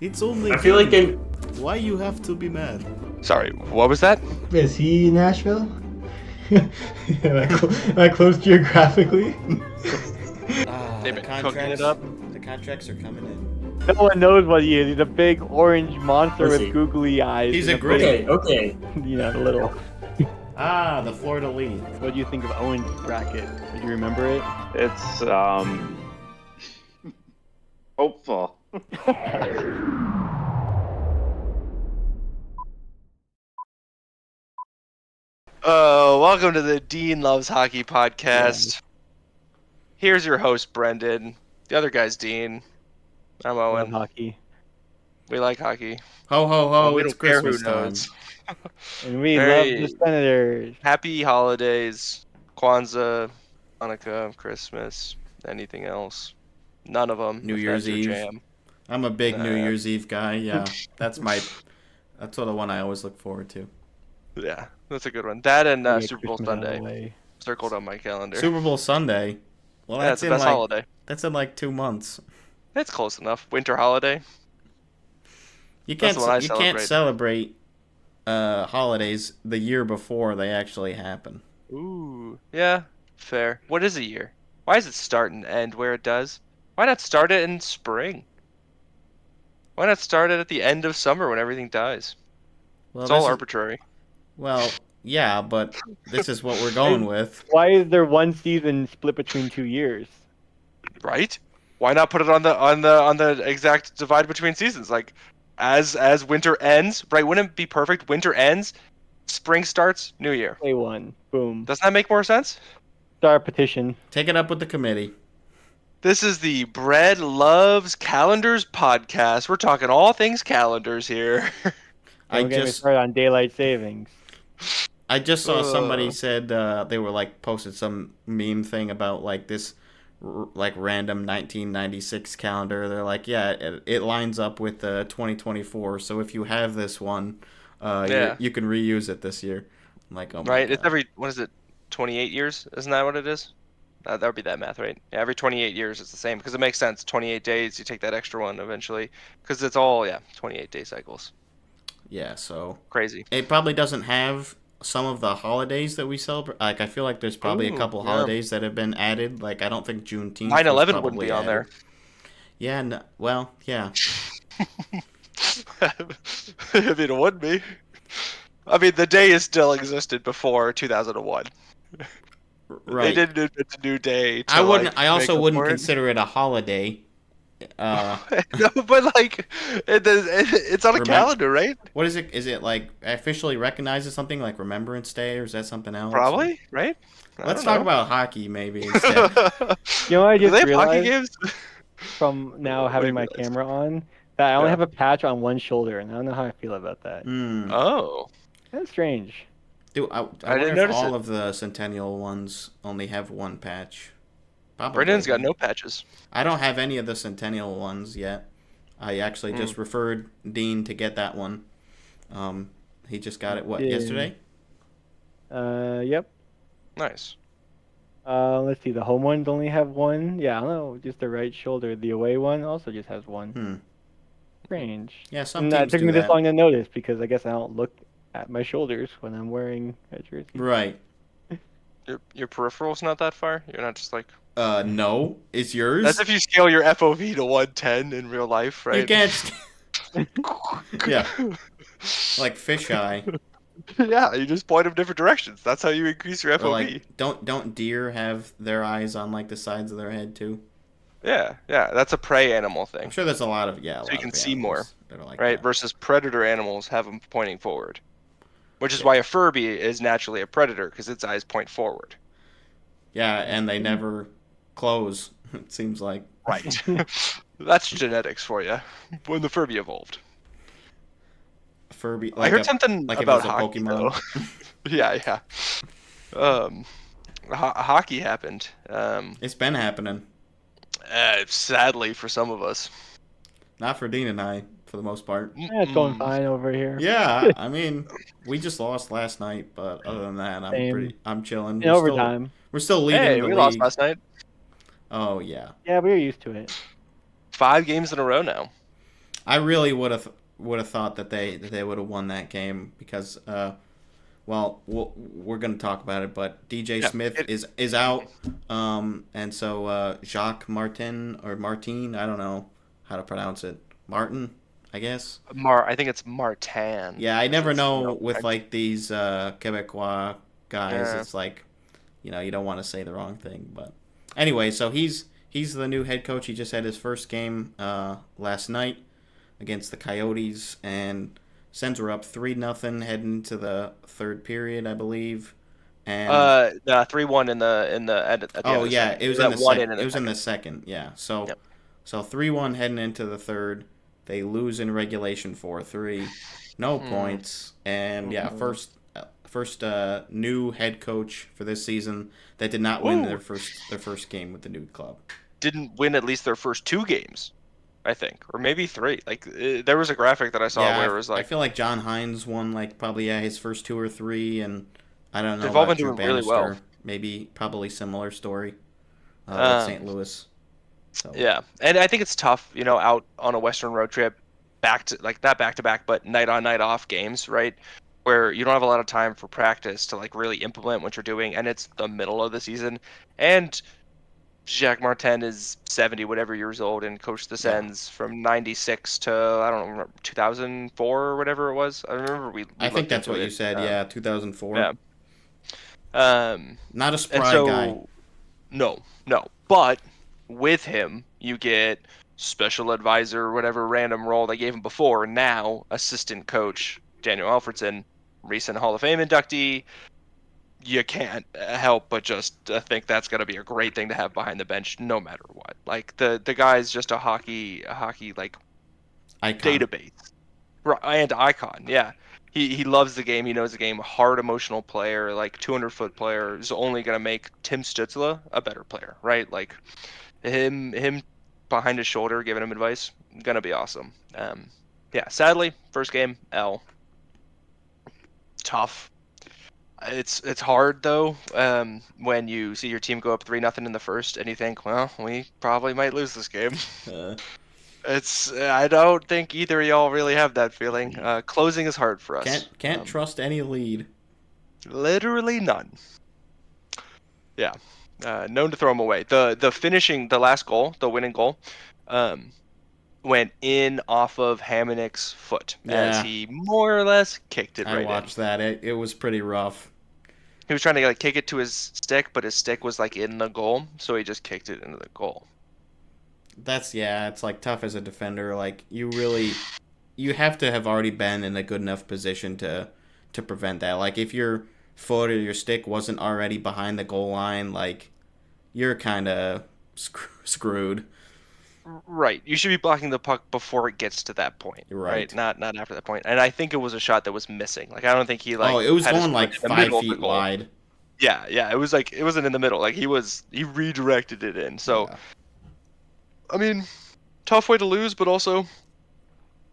It's only. I feel like they. Why you have to be mad? Sorry, what was that? Is he in Nashville? Am I close geographically? They've The been cooking it contracts. up. The contracts are coming in. No one knows what he is. He's a big orange monster What's with he? googly eyes. He's and a gritty. Okay. You know, little. The Florida League. What do you think of Owen's bracket? Do you remember it? It's hopeful. Welcome to the Dean Loves Hockey podcast. Here's your host, Brendan. The other guy's Dean. I'm Love Owen. hockey. We like hockey. Ho ho ho! We It's don't care Christmas who time. knows. And we Hey. love the Senators. Happy holidays. Kwanzaa, Hanukkah, Christmas, anything else. None of them. New if Year's that's your Eve. jam. I'm a big New Nah. Year's Eve guy. Yeah, that's the one I always look forward to. Yeah, that's a good one. That and We get Super Bowl Christmas out of the Sunday. way. Circled on my calendar. Super Bowl Sunday. Well, Yeah, it's that's the in best like holiday. that's in like 2 months. It's close enough. Winter holiday. You That's can't the one I you can't celebrate. celebrate holidays the year before they actually happen. Ooh, yeah, fair. What is a year? Why does it start and end where it does? Why not start it in spring? Why not start it at the end of summer when everything dies? Well, It's all this is- arbitrary. Well, yeah, but this is what we're going with. Why is there one season split between 2 years? Right? Why not put it on the exact divide between seasons? Like as winter ends, right? Wouldn't it be perfect? Winter ends, spring starts, new year. Day one. Boom. Doesn't that make more sense? Start a petition. Take it up with the committee. This is the Bread Loves Calendars podcast. We're talking all things calendars here. I Don't get me just started on daylight savings. saw somebody Ugh. said they were like posted some meme thing about like this like random 1996 calendar. They're like, yeah, it lines up with 2024. So if you have this one, Yeah. you can reuse it this year. I'm like, oh my Right? God. It's every, what is it, 28 years? Isn't that what it is? That would be that math, right? Yeah, every 28 years it's the same because it makes sense. 28 days, you take that extra one eventually because it's all, 28-day cycles. Yeah, so Crazy. it probably doesn't have some of the holidays that we celebrate. Like, I feel like there's probably a Ooh, couple yeah. holidays that have been added. Like, I don't think Juneteenth 9/11 was wouldn't probably be on there. added. Yeah, no, well, yeah. I mean, it would be. I mean, the day is still existed before 2001. They Right. didn't invent a new day. To, I wouldn't. I make also up wouldn't for it. consider it a holiday. No, but like, it's on a Remem- calendar, right? What is it? Is it like officially recognized as something like Remembrance Day, or is that something else? Probably, right? I Let's don't talk know. about hockey maybe instead. You know what I Do just they have hockey realized games? from now What do having you my realize? camera on? That I only Yeah. have a patch on one shoulder, and I don't know how I feel about that. Oh, That's strange. Dude, I didn't wonder if notice all it. of the Centennial ones only have one patch. Probably. Brendan's got no patches. I don't have any of the Centennial ones yet. I actually just referred Dean to get that one. He just got it, what, Yeah. yesterday? Yep. Nice. Let's see. The home ones only have one. Yeah, I don't know. Just the right shoulder. The away one also just has one. Strange. Yeah, some And that teams took do me this that. long to notice because I guess I don't look at my shoulders when I'm wearing a jersey. Right. Your peripheral's not that far. You're not just like. No. It's yours? That's if you scale your FOV to 110 in real life, right? You can't... Yeah. Like fisheye. Yeah, you just point them different directions. That's how you increase your FOV. Or like, don't deer have their eyes on like the sides of their head too? Yeah, that's a prey animal thing. I'm sure there's a lot of So you can see more, that are like right? that. Versus predator animals have them pointing forward, which is why a Furby is naturally a predator because its eyes point forward. Yeah, and they never close. It seems like. Right. That's genetics for you. When the Furby evolved. Furby. I heard something like if it about was a hockey Pokemon. though. Yeah. Hockey happened. It's been happening. Sadly for some of us. Not for Dean and I, for the most part. Yeah, it's going fine over here. Yeah, I mean, we just lost last night, but other than that, Same. I'm chilling. In overtime. We're still leading Hey, the we league. lost last night. Oh yeah. Yeah, we were used to it. 5 games in a row now. I really would have thought that they would have won that game because well, we're going to talk about it, but DJ Smith is out, and so Jacques Martin, I don't know how to pronounce it, Martin, I guess. I think it's Martin. Yeah, I never know with French. like these Quebecois guys. Yeah. It's like, you don't want to say the wrong thing, but anyway, so he's the new head coach. He just had his first game last night against the Coyotes, and Sens were up 3-0 heading into the third period, I believe. And 3-1 at the end of the yeah, second. it was That in the one second. in It the was in second. the second. Yeah. So Yep. 3-1 heading into the third. They lose in regulation 4-3. No points. And yeah, first new head coach for this season that did not win their first game with the new club. Didn't win at least their first 2 games, I think, or maybe 3. Like there was a graphic that I saw where it was I like feel like John Hines won like probably his first 2 or 3, and I don't know they've all been about Drew doing really well. Bannister. Maybe probably similar story with St. Um, Louis. So yeah, and I think it's tough, out on a Western road trip, not back to back, but night on night off games, right? Where you don't have a lot of time for practice to like really implement what you're doing, and it's the middle of the season, and Jacques Martin is 70 whatever years old and coached the yeah, Sens from 96 to I don't know 2004 or whatever it was. I remember we I think looked that's into what you it. said. Yeah, 2004. Yeah. Um, Not a and spry guy. so no, no. But with him, you get special advisor, whatever random role they gave him before. Now, assistant coach Daniel Alfredson, recent Hall of Fame inductee. You can't help but just think that's going to be a great thing to have behind the bench, no matter what. Like the guy's just a hockey like Icon. database, and icon. Yeah, he loves the game. He knows the game. Hard emotional player, like 200-foot player, is only going to make Tim Stützle a better player, right? Like him behind his shoulder, giving him advice, gonna be awesome. Yeah, sadly, first game L. Tough. It's hard though when you see your team go up 3-0 in the first and you think, well, we probably might lose this game. Uh, I don't think either of y'all really have that feeling. Closing is hard for us. can't trust any lead. Literally none. Yeah, known to throw them away. The last goal, the winning goal, um, went in off of Hamannik's foot as Yeah, he more or less kicked it I right in. watched that. It was pretty rough. He was trying to like kick it to his stick, but his stick was like in the goal, so he just kicked it into the goal. It's like tough as a defender. Like you have to have already been in a good enough position to prevent that. Like if your foot or your stick wasn't already behind the goal line, like you're kind of screwed. Right. You should be blocking the puck before it gets to that point. Right. Not after that point. And I think it was a shot that was missing. Like I don't think he Oh, like it was had his going foot like in the 5 middle of the feet goal. wide. Yeah. It was like it wasn't in the middle. Like he redirected it in. So Yeah. I mean, tough way to lose, but also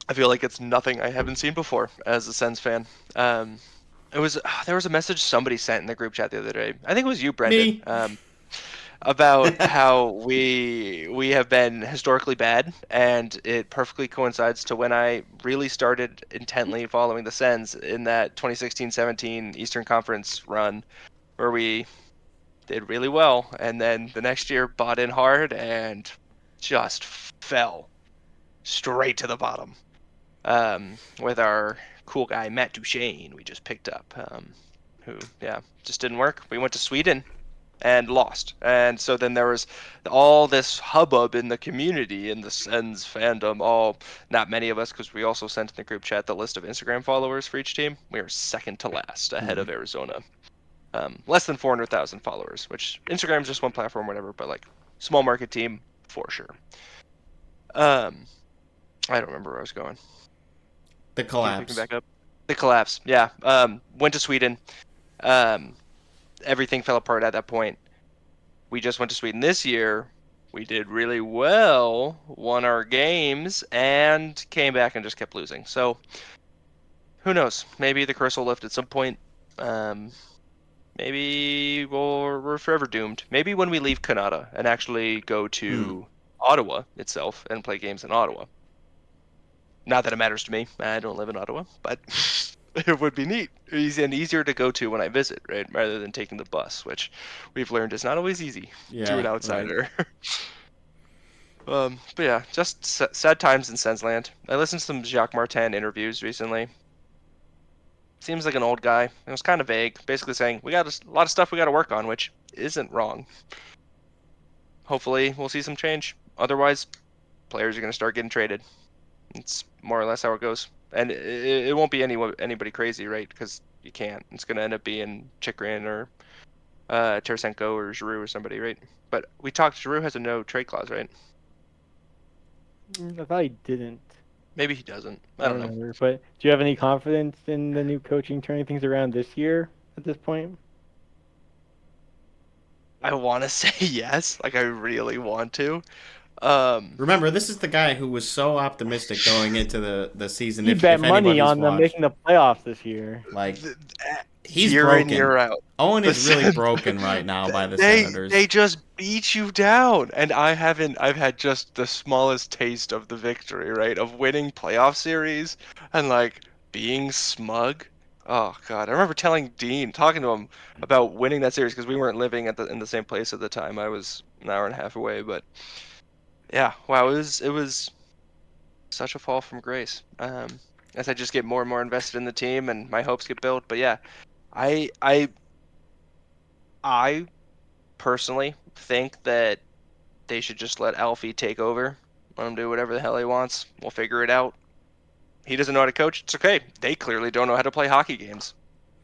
I feel like it's nothing I haven't seen before as a Sens fan. There was a message somebody sent in the group chat the other day. I think it was you, Brendan. Me. About how we have been historically bad, and it perfectly coincides to when I really started intently following the Sens in that 2016-17 Eastern Conference run, where we did really well, and then the next year bought in hard and just fell straight to the bottom. With our cool guy Matt Duchene, we just picked up, who just didn't work. We went to Sweden and lost. And so then there was all this hubbub in the community, in the Sens fandom. Not many of us, because we also sent in the group chat the list of Instagram followers for each team. We were second to last, ahead of Arizona. Less than 400,000 followers, which Instagram's just one platform, whatever, but like small market team for sure. I don't remember where I was going. The Can you pick collapse. me back up? The collapse, yeah. Went to Sweden. Everything fell apart at that point. We just went to Sweden this year. We did really well, won our games, and came back and just kept losing. So, who knows? Maybe the curse will lift at some point. Maybe we're forever doomed. Maybe when we leave Canada and actually go to Ottawa itself and play games in Ottawa. Not that it matters to me. I don't live in Ottawa, but it would be neat. Easy and easier to go to when I visit, right? Rather than taking the bus, which we've learned is not always easy to an Yeah, right. outsider. But yeah, just sad times in Sensland. I listened to some Jacques Martin interviews recently. Seems like an old guy. It was kind of vague, basically saying we got a lot of stuff we got to work on, which isn't wrong. Hopefully, we'll see some change. Otherwise, players are going to start getting traded. It's more or less how it goes, and it won't be anybody crazy, right? Because you can't. It's going to end up being Chikrin or Tarasenko or Giroux or somebody, right? But we talked. Giroux has a no trade clause, right? I thought he didn't. Maybe he doesn't. I I don't don't know. remember. But do you have any confidence in the new coaching turning things around this year at this point? I want to say yes. Like I really want to. Um, Remember, this is the guy who was so optimistic going into the season. He bet If money anybody's on them watched, making the playoffs this year. like, th- he's year in broken. year out. Owen The is really Sens, broken right now by the they Senators. they just beat you down, and I haven't. I've had just the smallest taste of the victory, right? Of winning playoff series and like being smug. Oh God, I remember talking to him about winning that series because we weren't living in the same place at the time. I was an hour and a half away, but yeah, wow, it was such a fall from grace. As I just get more and more invested in the team and my hopes get built. But yeah, I I I personally think that they should just let Alfie take over. Let him do whatever the hell he wants. We'll figure it out. He doesn't know how to coach. It's okay. They clearly don't know how to play hockey games.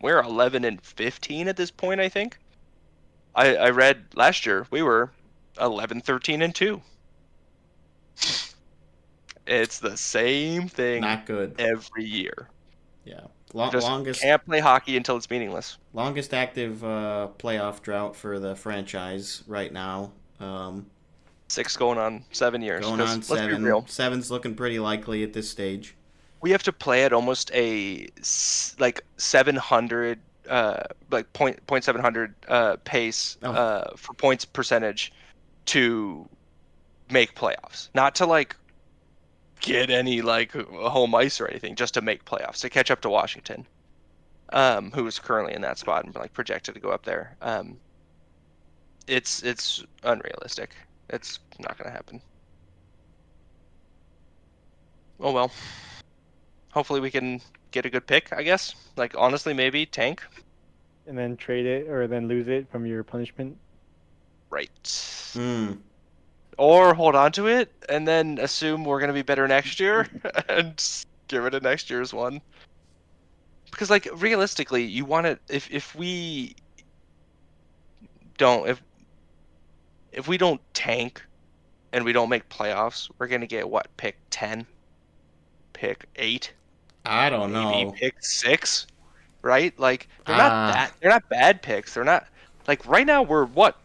We're 11-15 at this point, I think. I read last year we were 11-13-2. It's the same thing Not good. every year. Yeah. Just Longest can't play hockey until it's meaningless. longest active playoff drought for the franchise right now. 6 going on 7 years. Going Because on let's be seven. real, Seven's looking pretty likely at this stage. we have to play at almost like 700 like point 700 pace Oh, for points percentage to make playoffs. Not to like get any like home ice or anything, just to make playoffs to catch up to Washington, who is currently in that spot and like projected to go up there. It's unrealistic. It's not going to happen. Oh well. Hopefully we can get a good pick, I guess. Like honestly, maybe tank. And then trade it or then lose it from your punishment. Right. hmm. Or hold on to it and then assume we're gonna be better next year and give it a next year's one. Because like realistically, you want to if we don't if we don't tank and we don't make playoffs, we're gonna get what, pick 10, pick 8, I don't maybe know. pick 6, right? Like Ah, they're not bad picks. They're not like right now we're what,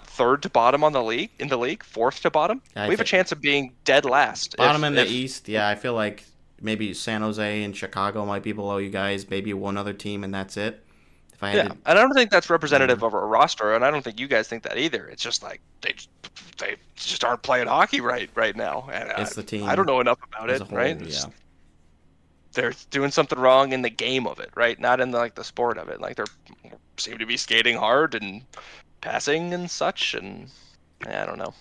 third to bottom on the league in the league, fourth to bottom. I We have a think chance of being dead last bottom in the if East. Yeah, I feel like maybe San Jose and Chicago might be below you guys. Maybe one other team, and that's it. If I had yeah, to, and I don't think that's yeah, representative of our roster, and I don't think you guys think that either. It's just like they just aren't playing hockey right now, and it's the I don't team know enough about as it, a right? whole. Yeah. They're doing something wrong in the game of it, right? Not in the sport of it. Like they're seem to be skating hard and passing and such, and I don't know.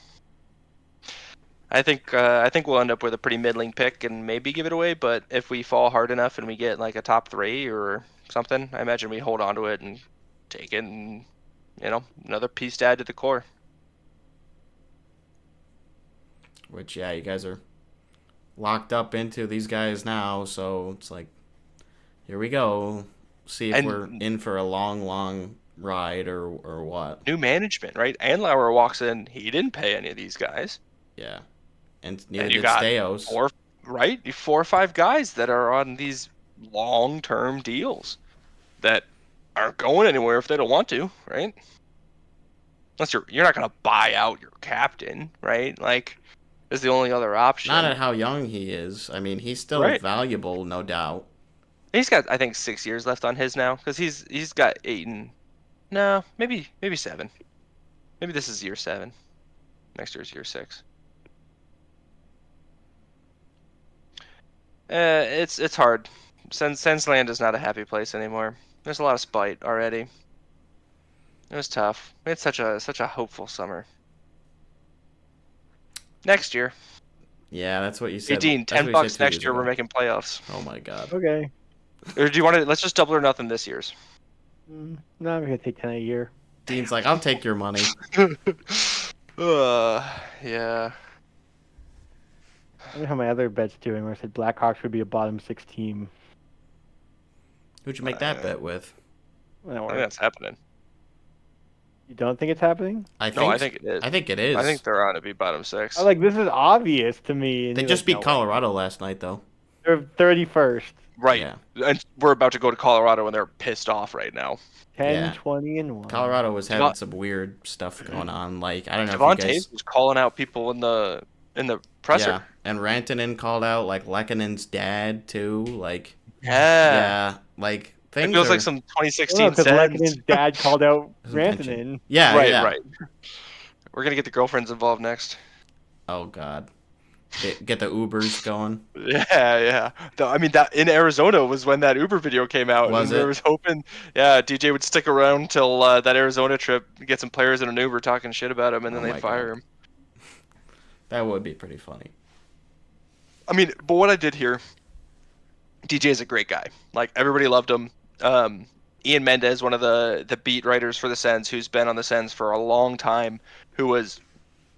I think we'll end up with a pretty middling pick and maybe give it away. But if we fall hard enough and we get like a top 3 or something, I imagine we hold on to it and take it, and another piece to add to the core. Which yeah, you guys are locked up into these guys now, so it's like here we go. See if we're And in for a long, long ride or what. new management, right? Andlauer walks in, he didn't pay any of these guys, Yeah, and neither and you did got Steos. four, right? 4 or 5 guys that are on these long-term deals that aren't going anywhere if they don't want to, right? Unless you're not gonna buy out your captain, right? Like, is the only other Not option, at how young he is. I mean, he's still right? valuable, no doubt. He's got, I think, 6 years left on his now because he's got 8 and no, maybe 7. Maybe this is year 7. Next year's year 6. It's hard. Sensland is not a happy place anymore. There's a lot of spite already. It was tough. We had such a hopeful summer. Next year, Yeah, that's what you said. Dean, That's 10 what you said bucks 2 next years year. We're ago. making playoffs. Oh my god. Okay. Or do you want to? Let's just double or nothing this year's. No, I'm gonna take 10 a year. Dean's like, I'll take your money. Yeah. I don't know how my other bet's doing. Where I said Blackhawks would be a bottom 6 team. Who'd you make that bet with? Well, I think that's happening. You don't think it's happening? I No, I think it is. I think it is. I think they're on to be bottom 6. I like this is obvious to me. And They you're just like, beat no way. Colorado last night, though. They're 31st. Right. Yeah. And we're about to go to Colorado and they're pissed off right now. 10, Yeah. 20, and 1. Colorado was having some weird stuff going on. Like, I don't know Devon if you guys... Toews was calling out people in the presser. Yeah, and Rantanen called out, like, Lekkonen's dad, too. Like, Yeah. yeah, like, It things feels are... like some Well, 2016 because Sens. Lekkonen's dad called out Some tension. Rantanen. Yeah, Right, yeah. right. We're gonna get the girlfriends involved next. Oh, God. Get the Ubers going. Yeah. I mean, that in Arizona was when that Uber video came out. Was and it? I was hoping, yeah, DJ would stick around till that Arizona trip, get some players in an Uber talking shit about him, and then Oh they'd my fire God. him. That would be pretty funny. I mean, but what I did here, DJ is a great guy. Like, everybody loved him. Ian Mendez, one of the beat writers for the Sens, who's been on the Sens for a long time, who was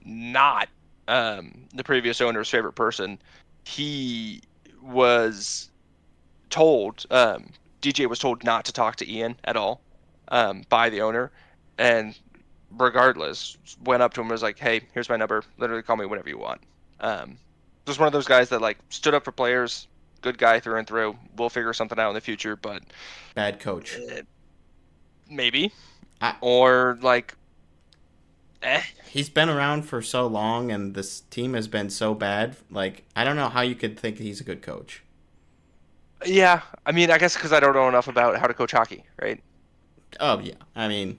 not the previous owner's favorite person. He was told, DJ was told not to talk to Ian at all by the owner, and regardless, went up to him and was like, "Hey, here's my number. Literally call me whenever you want." Just one of those guys that like stood up for players. Good guy through and through. We'll figure something out in the future, but Bad coach. maybe, I- or like, He's been around for so long, and this team has been so bad. Like, I don't know how you could think he's a good coach. Yeah. I mean, I guess because I don't know enough about how to coach hockey, right? Oh, yeah. I mean,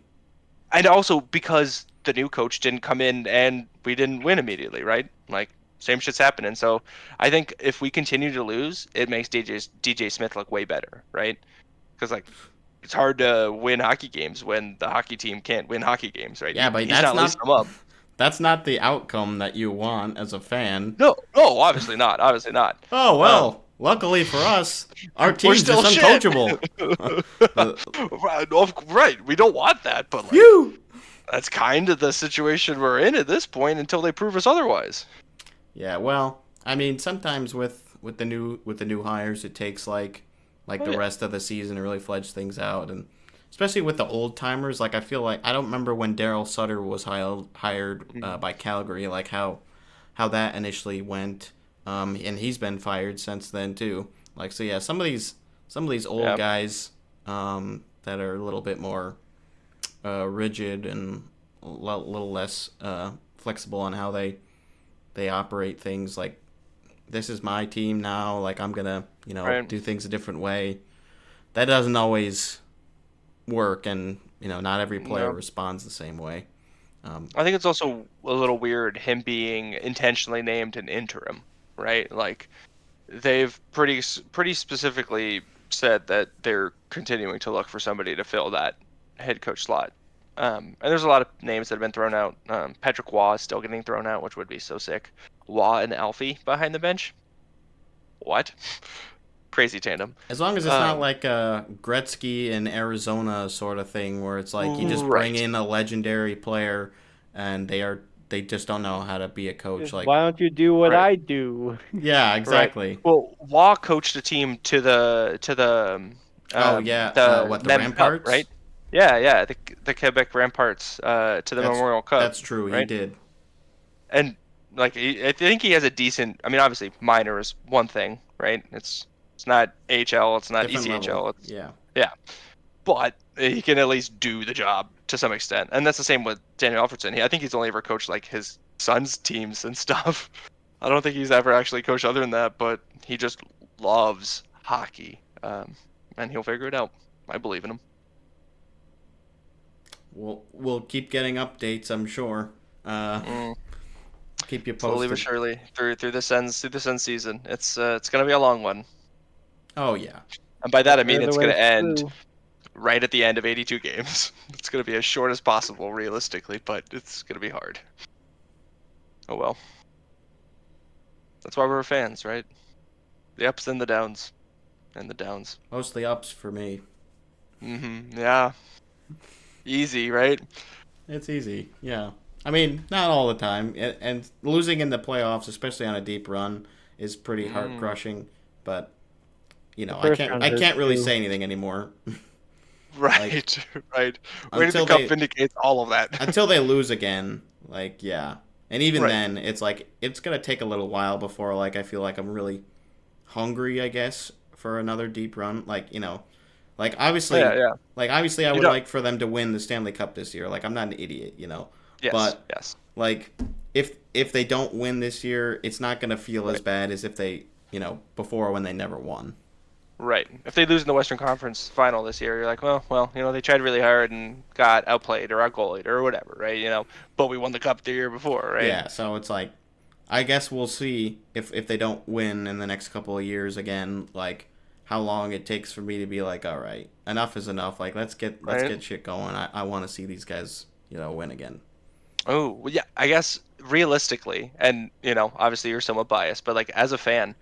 And also because the new coach didn't come in and we didn't win immediately, right? Like, same shit's happening. So I think if we continue to lose, it makes DJ Smith look way better, right? Because like, it's hard to win hockey games when the hockey team can't win hockey games, right? yeah, but He's that's lacing them up. that's not the outcome that you want as a fan. No, obviously not. Obviously not. Oh, well, luckily for us, our We're team's still just shit. uncoachable. Right, we don't want that, but like, Phew! that's kind of the situation we're in at this point until they prove us otherwise. Yeah, well, I mean, sometimes with the new hires, it takes like the rest of the season to really fledge things out, and especially with the old timers. Like, I feel like I don't remember when Daryl Sutter was hired by Calgary, like how that initially went, and he's been fired since then too. Like, so yeah, some of these old guys that are a little bit more rigid and a little less flexible on how they operate things. Like, this is my team now. Like, I'm gonna Right. do things a different way. That doesn't always work, and not every player No. responds the same way. I think it's also a little weird him being intentionally named an interim, right? Like, they've pretty specifically said that they're continuing to look for somebody to fill that head coach slot. And there's a lot of names that have been thrown out. Patrick Waugh is still getting thrown out, which would be so sick. Waugh and Alfie behind the bench. What? Crazy tandem. As long as it's not like a Gretzky in Arizona sort of thing, where it's like you just bring Right. in a legendary player, and they just don't know how to be a coach. Like, Why don't you do what Right. I do? yeah, exactly. Well, Waugh coached a team to the The Mem Ramparts? Cup, right? Yeah, the Quebec Ramparts to the Memorial Cup. That's true. He right? did. And like, I think he has a decent. I mean, obviously, minor is one thing, right? It's not HL, it's not Different ECHL, level. it's Yeah. but he can at least do the job to some extent. And that's the same with Daniel Alfredson. I think he's only ever coached like his son's teams and stuff. I don't think he's ever actually coached other than that, but he just loves hockey, and he'll figure it out. I believe in him. We'll keep getting updates, I'm sure. Keep keep you Slowly but posted. surely through the Sens season. It's gonna be a long one, Oh yeah. and by that I mean Third of the it's way gonna end through. right at the end of 82 games. It's gonna be as short as possible realistically, but it's gonna be hard. Oh well. That's why we're fans, right? The ups and the downs, and the downs. Mostly ups for me. Yeah. Easy, right? It's easy. Yeah. I mean, not all the time, and losing in the playoffs, especially on a deep run, is pretty heart crushing. But The I first can't round I hurts can't really too. say anything anymore. Like Right, right. Winning the until cup they vindicates all of that. until they lose again, like yeah. And even Right. then, it's like it's gonna take a little while before like I feel like I'm really hungry, I guess, for another deep run. Like Yeah, obviously, yeah. I You would don't. like for them to win the Stanley Cup this year. Like I'm not an idiot, Yes, but yes. like if they don't win this year, it's not gonna feel as Right. bad as if they before when they never won. Right. If they lose in the Western Conference final this year, you're like, well, they tried really hard and got outplayed or outgoaled or whatever, right? But we won the cup the year before, right? Yeah, so it's like I guess we'll see if they don't win in the next couple of years again, like how long it takes for me to be like, all right, enough is enough. Like let's Right. get shit going. I want to see these guys, win again. Oh, well, yeah. I guess realistically, and obviously you're somewhat biased, but like as a fan,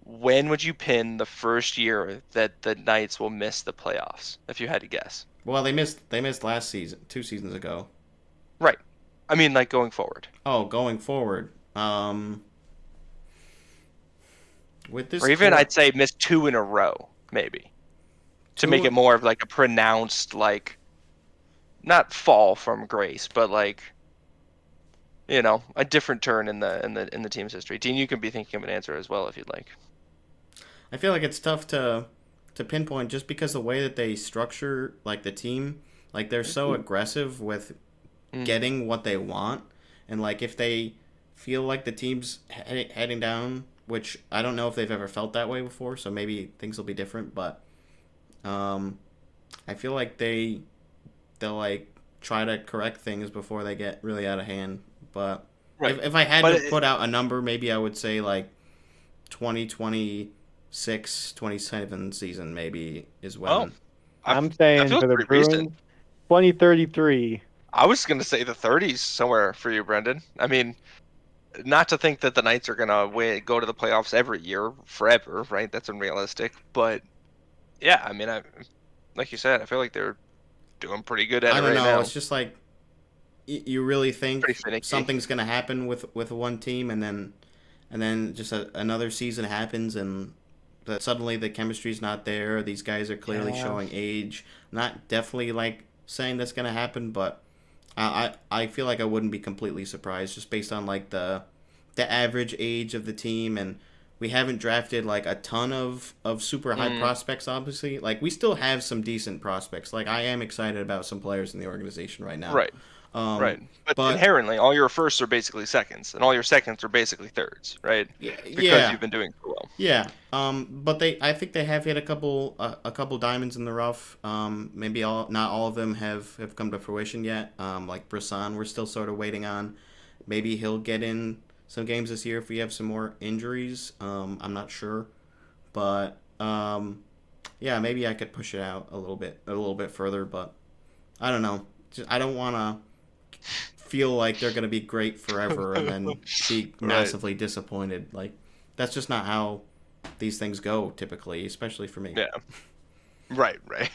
when would you pin the first year that the Knights will miss the playoffs, if you had to guess? Well, they missed last season, 2 seasons ago. Right. I mean, like going forward, Oh, going forward, with this or even core, I'd say miss two in a row, maybe, to make two. it more of like a pronounced, like, not fall from grace, but like a different turn in the team's history. Dean, you can be thinking of an answer as well if you'd like. I feel like it's tough to pinpoint just because the way that they structure like the team, like they're so aggressive with Mm. getting what they want, and like if they feel like the team's heading down, which I don't know if they've ever felt that way before, so maybe things will be different, but um, I feel like they'll like try to correct things before they get really out of hand. But Right, if I had but to put out a number, maybe I would say like 2026, 27 season maybe is oh, when. I'm that saying feels for the pretty recent. Bruins, 2033. I was gonna say the 30s somewhere for you, Brendan. I mean, not to think that the Knights are gonna go to the playoffs every year forever, right? That's unrealistic. But yeah, I mean, like you said, I feel like they're doing pretty good at I it don't right know. now. It's just like you really Pretty think finicky. something's gonna happen with one team, and then just another season happens, and suddenly the chemistry's not there. These guys are clearly Yeah. showing age. Not definitely like saying that's gonna happen, but I feel like I wouldn't be completely surprised just based on like the average age of the team, and we haven't drafted like a ton of super high Mm, prospects. Obviously, like we still have some decent prospects. Like I am excited about some players in the organization right now. right, Um, right. But but inherently, all your firsts are basically seconds, and all your seconds are basically thirds, right? yeah, Because yeah, you've been doing so well. yeah. But I think they have hit a couple diamonds in the rough. Maybe not all of them have come to fruition yet. Like Brisson, we're still sort of waiting on. Maybe he'll get in some games this year if we have some more injuries. I'm not sure, but yeah, maybe I could push it out a little bit further. But I don't know. I don't want to feel like they're gonna be great forever and then be Right. massively disappointed. Like that's just not how these things go typically, especially for me. Yeah. Right, right.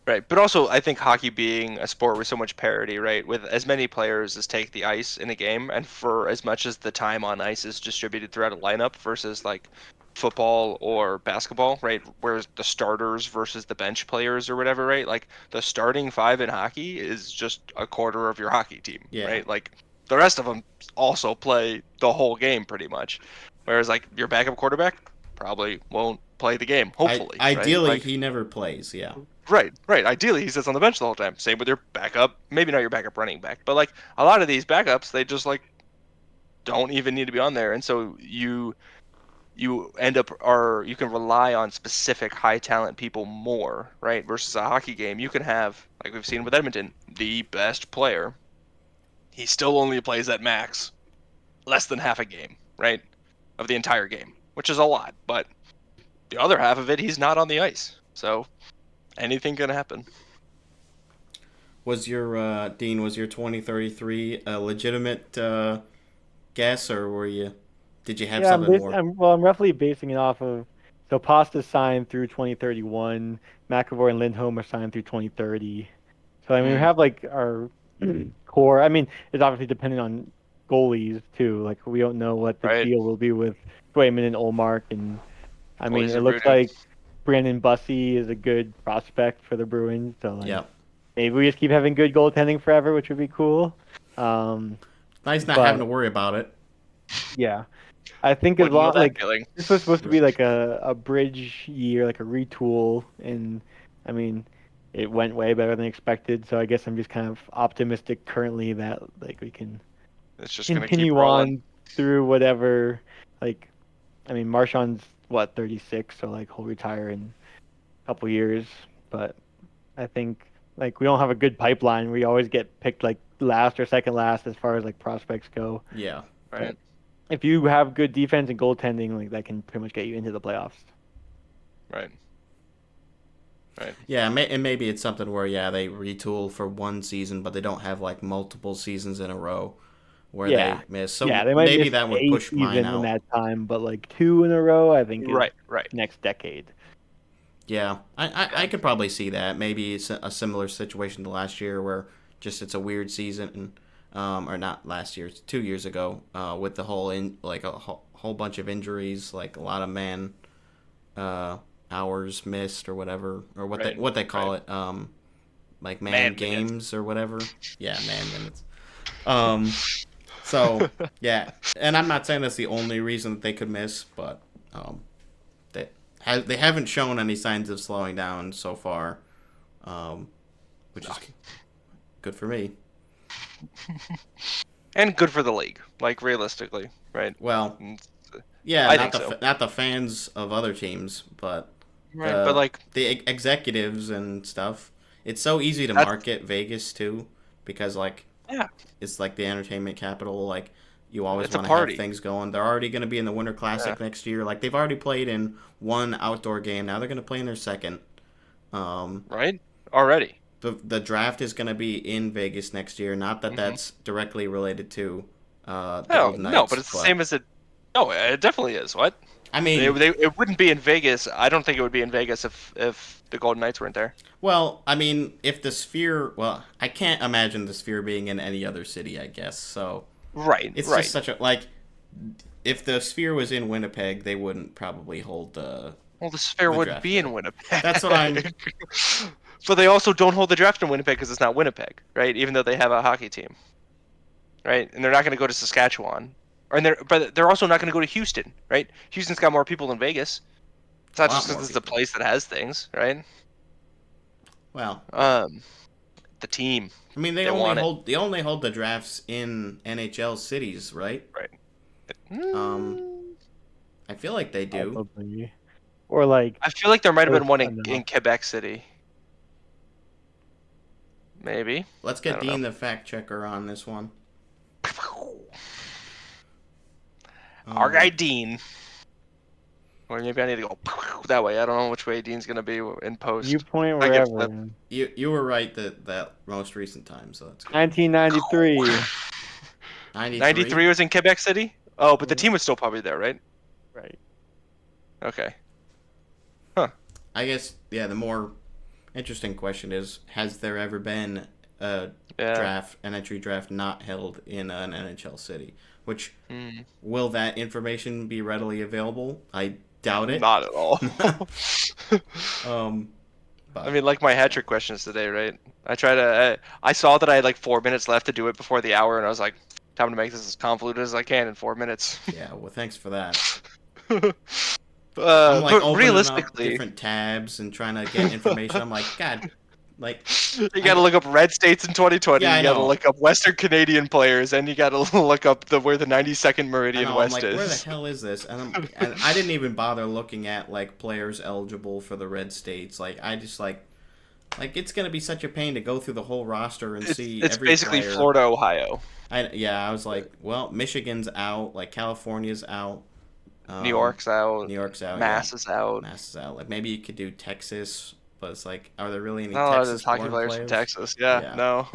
Right. But also I think hockey being a sport with so much parity, right? With as many players as take the ice in a game and for as much as the time on ice is distributed throughout a lineup versus like football or basketball, right? Whereas the starters versus the bench players or whatever, right? Like the starting five in hockey is just a quarter of your hockey team, Yeah. right? Like the rest of them also play the whole game pretty much. Whereas like your backup quarterback probably won't play the game, hopefully, right? Ideally Like he never plays. Yeah. right, right. Ideally, he sits on the bench the whole time. Same with your backup. Maybe not your backup running back, but like a lot of these backups, they just like don't even need to be on there, and so you end up or you can rely on specific high talent people more, right? Versus a hockey game, you can have like we've seen with Edmonton, the best player. He still only plays at max less than half a game, right? Of the entire game, which is a lot, but the other half of it, he's not on the ice. So anything can happen. Was your Dean? Was your 2033 a legitimate guess, or Did you have Yeah, something more? I'm roughly basing it off of. So Pasta's signed through 2031. McAvoy and Lindholm are signed through 2030. So I mean, we have like our core. I mean, it's obviously dependent on goalies too. Like we don't know what the Right. deal will be with Swayman and Olmark, and I mean, Goalies it are looks rooting. like Brandon Bussey is a good prospect for the Bruins. So like, Yeah. maybe we just keep having good goaltending forever, which would be cool. Um, Nice not having but to worry about it. yeah. I think as Wouldn't know long that like feeling. this was supposed to be like a bridge year, like a retool, and I mean, it went way better than expected. So I guess I'm just kind of optimistic currently that like we can It's just gonna keep continue rolling. on through whatever. Like, I mean, Marchand's what 36, so like he'll retire in a couple years. But I think like we don't have a good pipeline. We always get picked like last or second last as far as like prospects go. Yeah. Right. If you have good defense and goaltending, like that can pretty much get you into the playoffs. Right. Right. Yeah, and maybe it's something where they retool for one season, but they don't have like multiple seasons in a row where Yeah, they miss. So yeah, they might maybe miss that would a push mine season in out. that time, but like two in a row, I think is Right. Right. next decade. Yeah, I could probably see that. Maybe it's a similar situation to last year where just it's a weird season, or not last year, it's 2 years ago, with the whole whole bunch of injuries, like a lot of uh, hours missed or whatever, or Right. what they call Right. it, like man Man games or whatever. Yeah, man minutes. Um, so yeah, and I'm not saying that's the only reason that they could miss, but they they haven't shown any signs of slowing down so far, which is good for me. And good for the league, like realistically, right? Well, Mm, yeah, I think so. not the fans of other teams, but Right. But like the executives and stuff. It's so easy to that's market Vegas too, because like yeah, it's like the entertainment capital. Like you always it's a want to have party. things going. They're already going to be in the Winter Yeah. Classic next year. Like they've already played in one outdoor game. Now they're going to play in their second. Um, Right? Already. the draft is going to be in Vegas next year. Not that Hmm. that's directly related to the No, Golden no, but Knights, it's the but same as it. No, it definitely is. What? I mean, It wouldn't be in Vegas. I don't think it would be in Vegas if the Golden Knights weren't there. well, I mean, if the Sphere, well, I can't imagine the Sphere being in any other city. I guess so. Right. It's Right. just such a like. If the Sphere was in Winnipeg, they wouldn't probably hold Well, the Sphere the wouldn't draft be in there. Winnipeg. That's what I'm. But they also don't hold the draft in Winnipeg because it's not Winnipeg, right? Even though they have a hockey team, right? And they're not going to go to Saskatchewan, but they're also not going to go to Houston, right? Houston's got more people than Vegas. It's A not lot just more because it's a people. place that has things, right? Well, yeah. The team, I mean, they want it, they only hold the drafts in NHL cities, right? right? Um, Mm, I feel like they do. Probably. Or like I feel like there might have been close one in enough. Quebec City. Maybe. Let's I get don't Dean know. the fact checker on this one. Our guy Um, Dean. Or maybe I need to go that way. I don't know which way Dean's gonna be in You post. point I get wherever. flipped. you were right that most recent time, so that's good. 1993. 93. 93 was in Quebec City? Oh, but the Yeah, team was still probably there, right? right. Okay. I guess the more interesting question is: has there ever been a Yeah. an entry draft not held in an NHL city? Which Hmm. will that information be readily available? I doubt it. Not at all. Um, I but mean, like my hat trick questions today, right? I saw that I had like 4 minutes left to do it before the hour, and I was like, time to make this as convoluted as I can in 4 minutes. yeah, well, thanks for that. uh, I'm like but opening up realistically, different tabs and trying to get information. I'm like, God, like, you I gotta look up red states in 2020. yeah, I You gotta know. look up Western Canadian players, and you gotta look up where the 92nd I Meridian know. I'm West like, where the is. hell is this? And I didn't even bother looking at like players eligible for the red states. Like, I just like Like, it's gonna be such a pain to go through the whole roster and see It's every basically player. Florida, Ohio. I was like, well, Michigan's out, like California's out, New York's out. New York's out, Mass is out. Mass is out. Like maybe you could do Texas, but it's like, are there really any Not a lot of those hockey Texas-born players from players? Texas. Yeah, Yeah. no.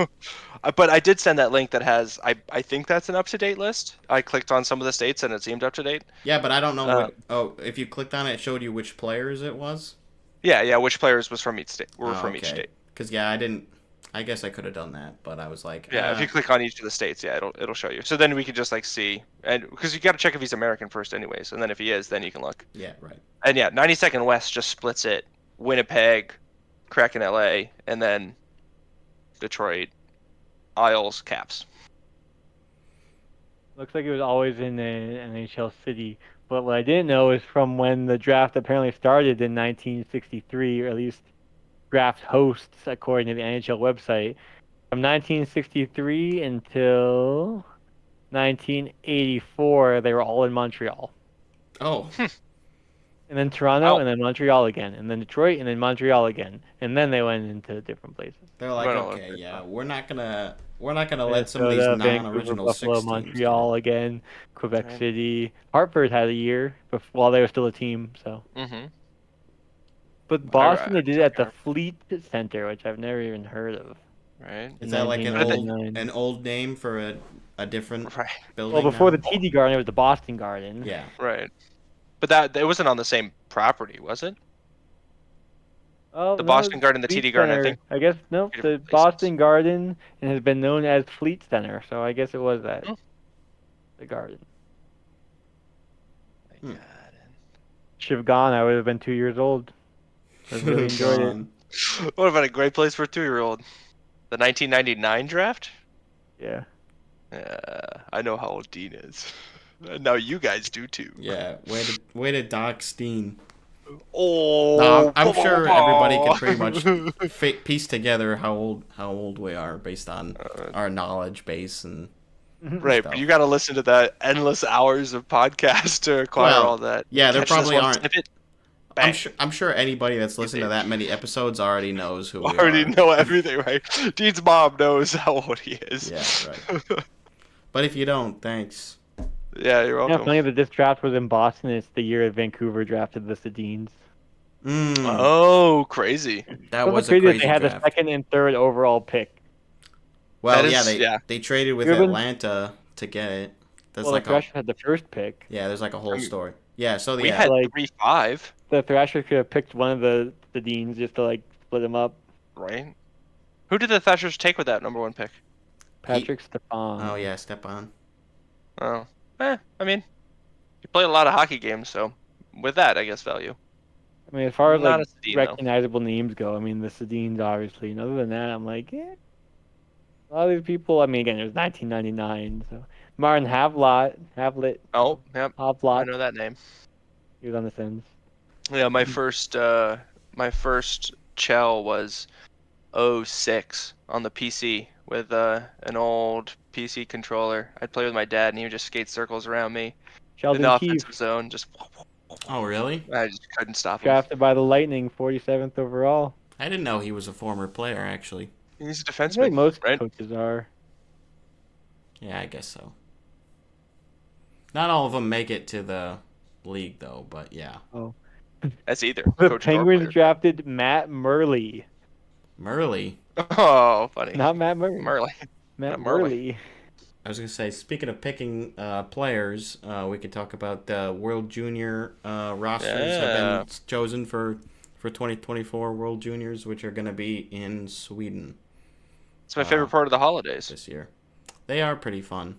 But I did send that link that has. I think that's an up-to-date list. I clicked on some of the states and it seemed up to date. Yeah, but I don't know Um, what. Oh, if you clicked on it, it showed you which players it was. Yeah. Which players was from each state? Were Oh, from each okay. state. Because yeah, I didn't. I guess I could have done that, but I was like, Yeah, if you click on each of the states, yeah, it'll show you. So then we can just like see, and because you got to check if he's American first, anyways, and then if he is, then you can look. yeah, right. And yeah, 92nd West just splits it: Winnipeg, Kraken, LA, and then Detroit, Isles, Caps. Looks like it was always in an NHL city. But what I didn't know is from when the draft apparently started in 1963, or at least draft hosts, according to the NHL website, from 1963 until 1984, they were all in Montreal. Oh, And then Toronto, Wow. and then Montreal again, and then Detroit, and then Montreal again, and then they went into different places. they're like, Well, okay, yeah, we're not gonna let some of these Minnesota, Vancouver, non-original Buffalo, six teams get Montreal it. again, Quebec Right. City. Hartford had a year while they were still a team. So, Mm-hmm. but Boston, they did it at the Fleet Center, which I've never even heard of. Right. Is In that like an 1999. old name for a different Right. building? Well, before now? the TD Garden, it was the Boston Garden. Yeah. Right. But that it wasn't on the same property, was it? Oh, The no, Boston Garden, the Fleet TD Garden, I Center. think. I guess no, Two the different places. Boston Garden and has been known as Fleet Center. So I guess it was that Hmm. the Garden. Hmm. Should have gone. I would have been 2 years old. I really enjoyed it. Gone. What about a great place for a 2-year-old? The 1999 draft? Yeah. I know how old Dean is. Now you guys do too. Yeah, way to dock Steen. Oh, No, I'm sure everybody can pretty much piece together how old we are based on our knowledge base and Right, stuff. but you got to listen to that endless hours of podcast to acquire Well, all that. yeah, there Catch this probably one aren't. snippet, I'm bang. sure anybody that's listened to that many episodes already knows who we Already are. know everything, right? Dean's mom knows how old he is. Yeah, right. But if you don't, thanks. Yeah, you're Yeah, welcome. funny that this draft was in Boston. It's the year that Vancouver drafted the Sedins. Oh, crazy. That Wasn't was a crazy that crazy they had draft. the second and third overall pick. Well, That yeah, is- they traded with You've been- Atlanta to get it. That's Well, like the Thrashers had the first pick. there's like a whole story. Yeah, so We yeah, had like- 3-5, The Thrashers could have picked one of the Sedins just to like split them up. right? Who did the Thrashers take with that number 1 pick? Patrick Stefan. oh yeah, Stepan. Oh, I mean, you played a lot of hockey games, so with that, I guess value. I mean, as far as Not like a Sedin, though. recognizable names go, I mean the Sedins obviously. And other than that, I'm like, yeah. A lot of these people. I mean, again, it was 1999, so Martin Havlat, Oh, yep, I Havlat. know that name. He was on the Sens. Yeah, my first Chell was 06 on the PC with an old PC controller. I'd play with my dad, and he would just skate circles around me in Sheldon the Keefe, offensive zone. Just Oh really? I just couldn't stop him. drafted by the Lightning, 47th overall. I didn't know he was a former player actually. He's a I feel like defenseman, most right? coaches are. Yeah, I guess so. Not all of them make it to the league though, but yeah. That's either. The coach or Penguins player. drafted Matt Murley. Murley. Oh, funny. Not Matt Murray. Murley. Matt not Murley. Murley. I was gonna say, speaking of picking players, we could talk about the World Junior rosters have been chosen for 2024 World Juniors, which are gonna be in Sweden It's my favorite part of the holidays. this year. They are pretty fun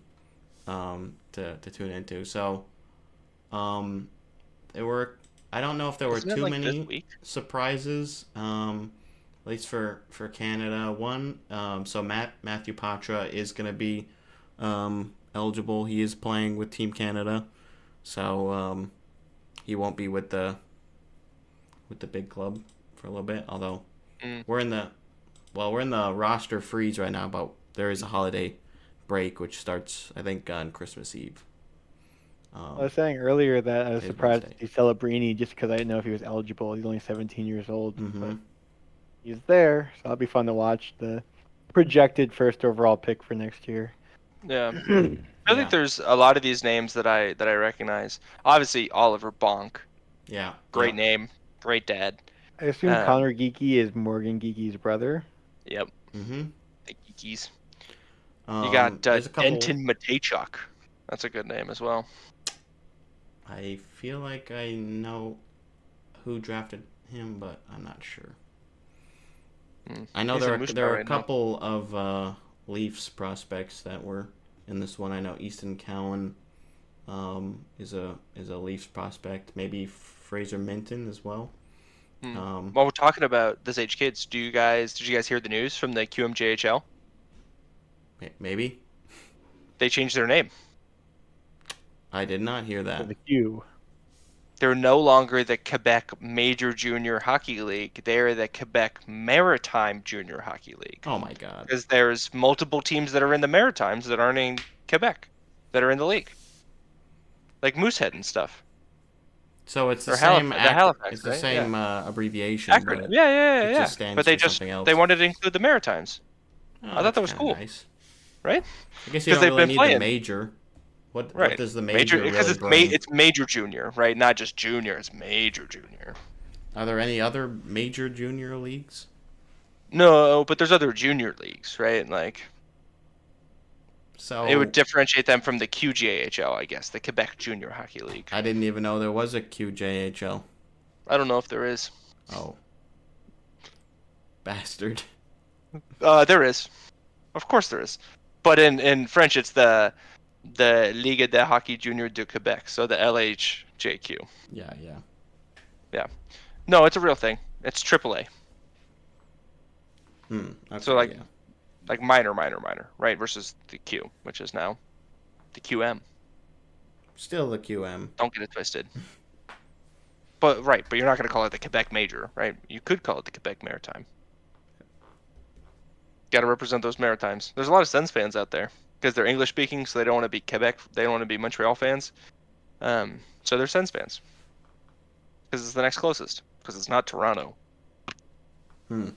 to tune into. So, there were. I don't know if there were Isn't it, too like, many this week? surprises. At least for Canada, one. So Matthew Patra is gonna be eligible. He is playing with Team Canada, so he won't be with the big club for a little bit. Although we're in the roster freeze right now, but there is a holiday break which starts I think on Christmas Eve. I was saying earlier that I was Today's surprised to Wednesday. see Celebrini just because I didn't know if he was eligible. He's only 17 years old. Mhm. But he's there, so that'll be fun to watch. The projected first overall pick for next year. Yeah. I think Yeah. there's a lot of these names that I recognize. Obviously, Oliver Bonk, Yeah. great Yep. name, great dad. I assume Um, Connor Geeky is Morgan Geeky's brother. yep, Mm-hmm. the Geekies. You got There's a couple. Denton Matejchuk. That's a good name as well. I feel like I know who drafted him, but I'm not sure. I know He's in there Moscow are a right now. couple of Leafs prospects that were in this one. I know Easton Cowan is a Leafs prospect. Maybe Fraser Minton as well. While we're talking about this age kids, did you guys hear the news from the QMJHL? Maybe They changed their name. I did not hear For that. the Q. They're no longer the Quebec Major Junior Hockey League. They're the Quebec Maritime Junior Hockey League. Oh my God. Because there's multiple teams that are in the Maritimes that aren't in Quebec that are in the league, like Moosehead and stuff. So it's the Or same Halifax, it's the right? Yeah. same abbreviation, Acronym. but Yeah. it just But stands they for something they else. wanted to include the Maritimes. Oh, I thought that's that was kind of cool, nice. right? I guess you Because don't they've really been need the playing. major. What Right. does the Major, major because really bring? it's major junior, right? Not just junior, it's major junior. Are there any other major junior leagues? No, but there's other junior leagues, right? Like it would So differentiate them from the QJHL, I guess, the Quebec Junior Hockey League. I didn't even know there was a QJHL. I don't know if there is. Oh, bastard. There is. Of course there is. But in French it's the Ligue de Hockey Junior de Quebec, so the LHJQ. Yeah. Yeah. No, it's a real thing. It's AAA. Okay. So like Yeah. minor, right? Versus the Q, which is now the QM. Still the QM. Don't get it twisted. But you're not going to call it the Quebec Major, right? You could call it the Quebec Maritime. Got to represent those Maritimes. There's a lot of Sens fans out there because they're English speaking, so they don't want to be Quebec. They don't want to be Montreal fans. So they're Sens fans because it's the next closest. Because it's not Toronto. I'm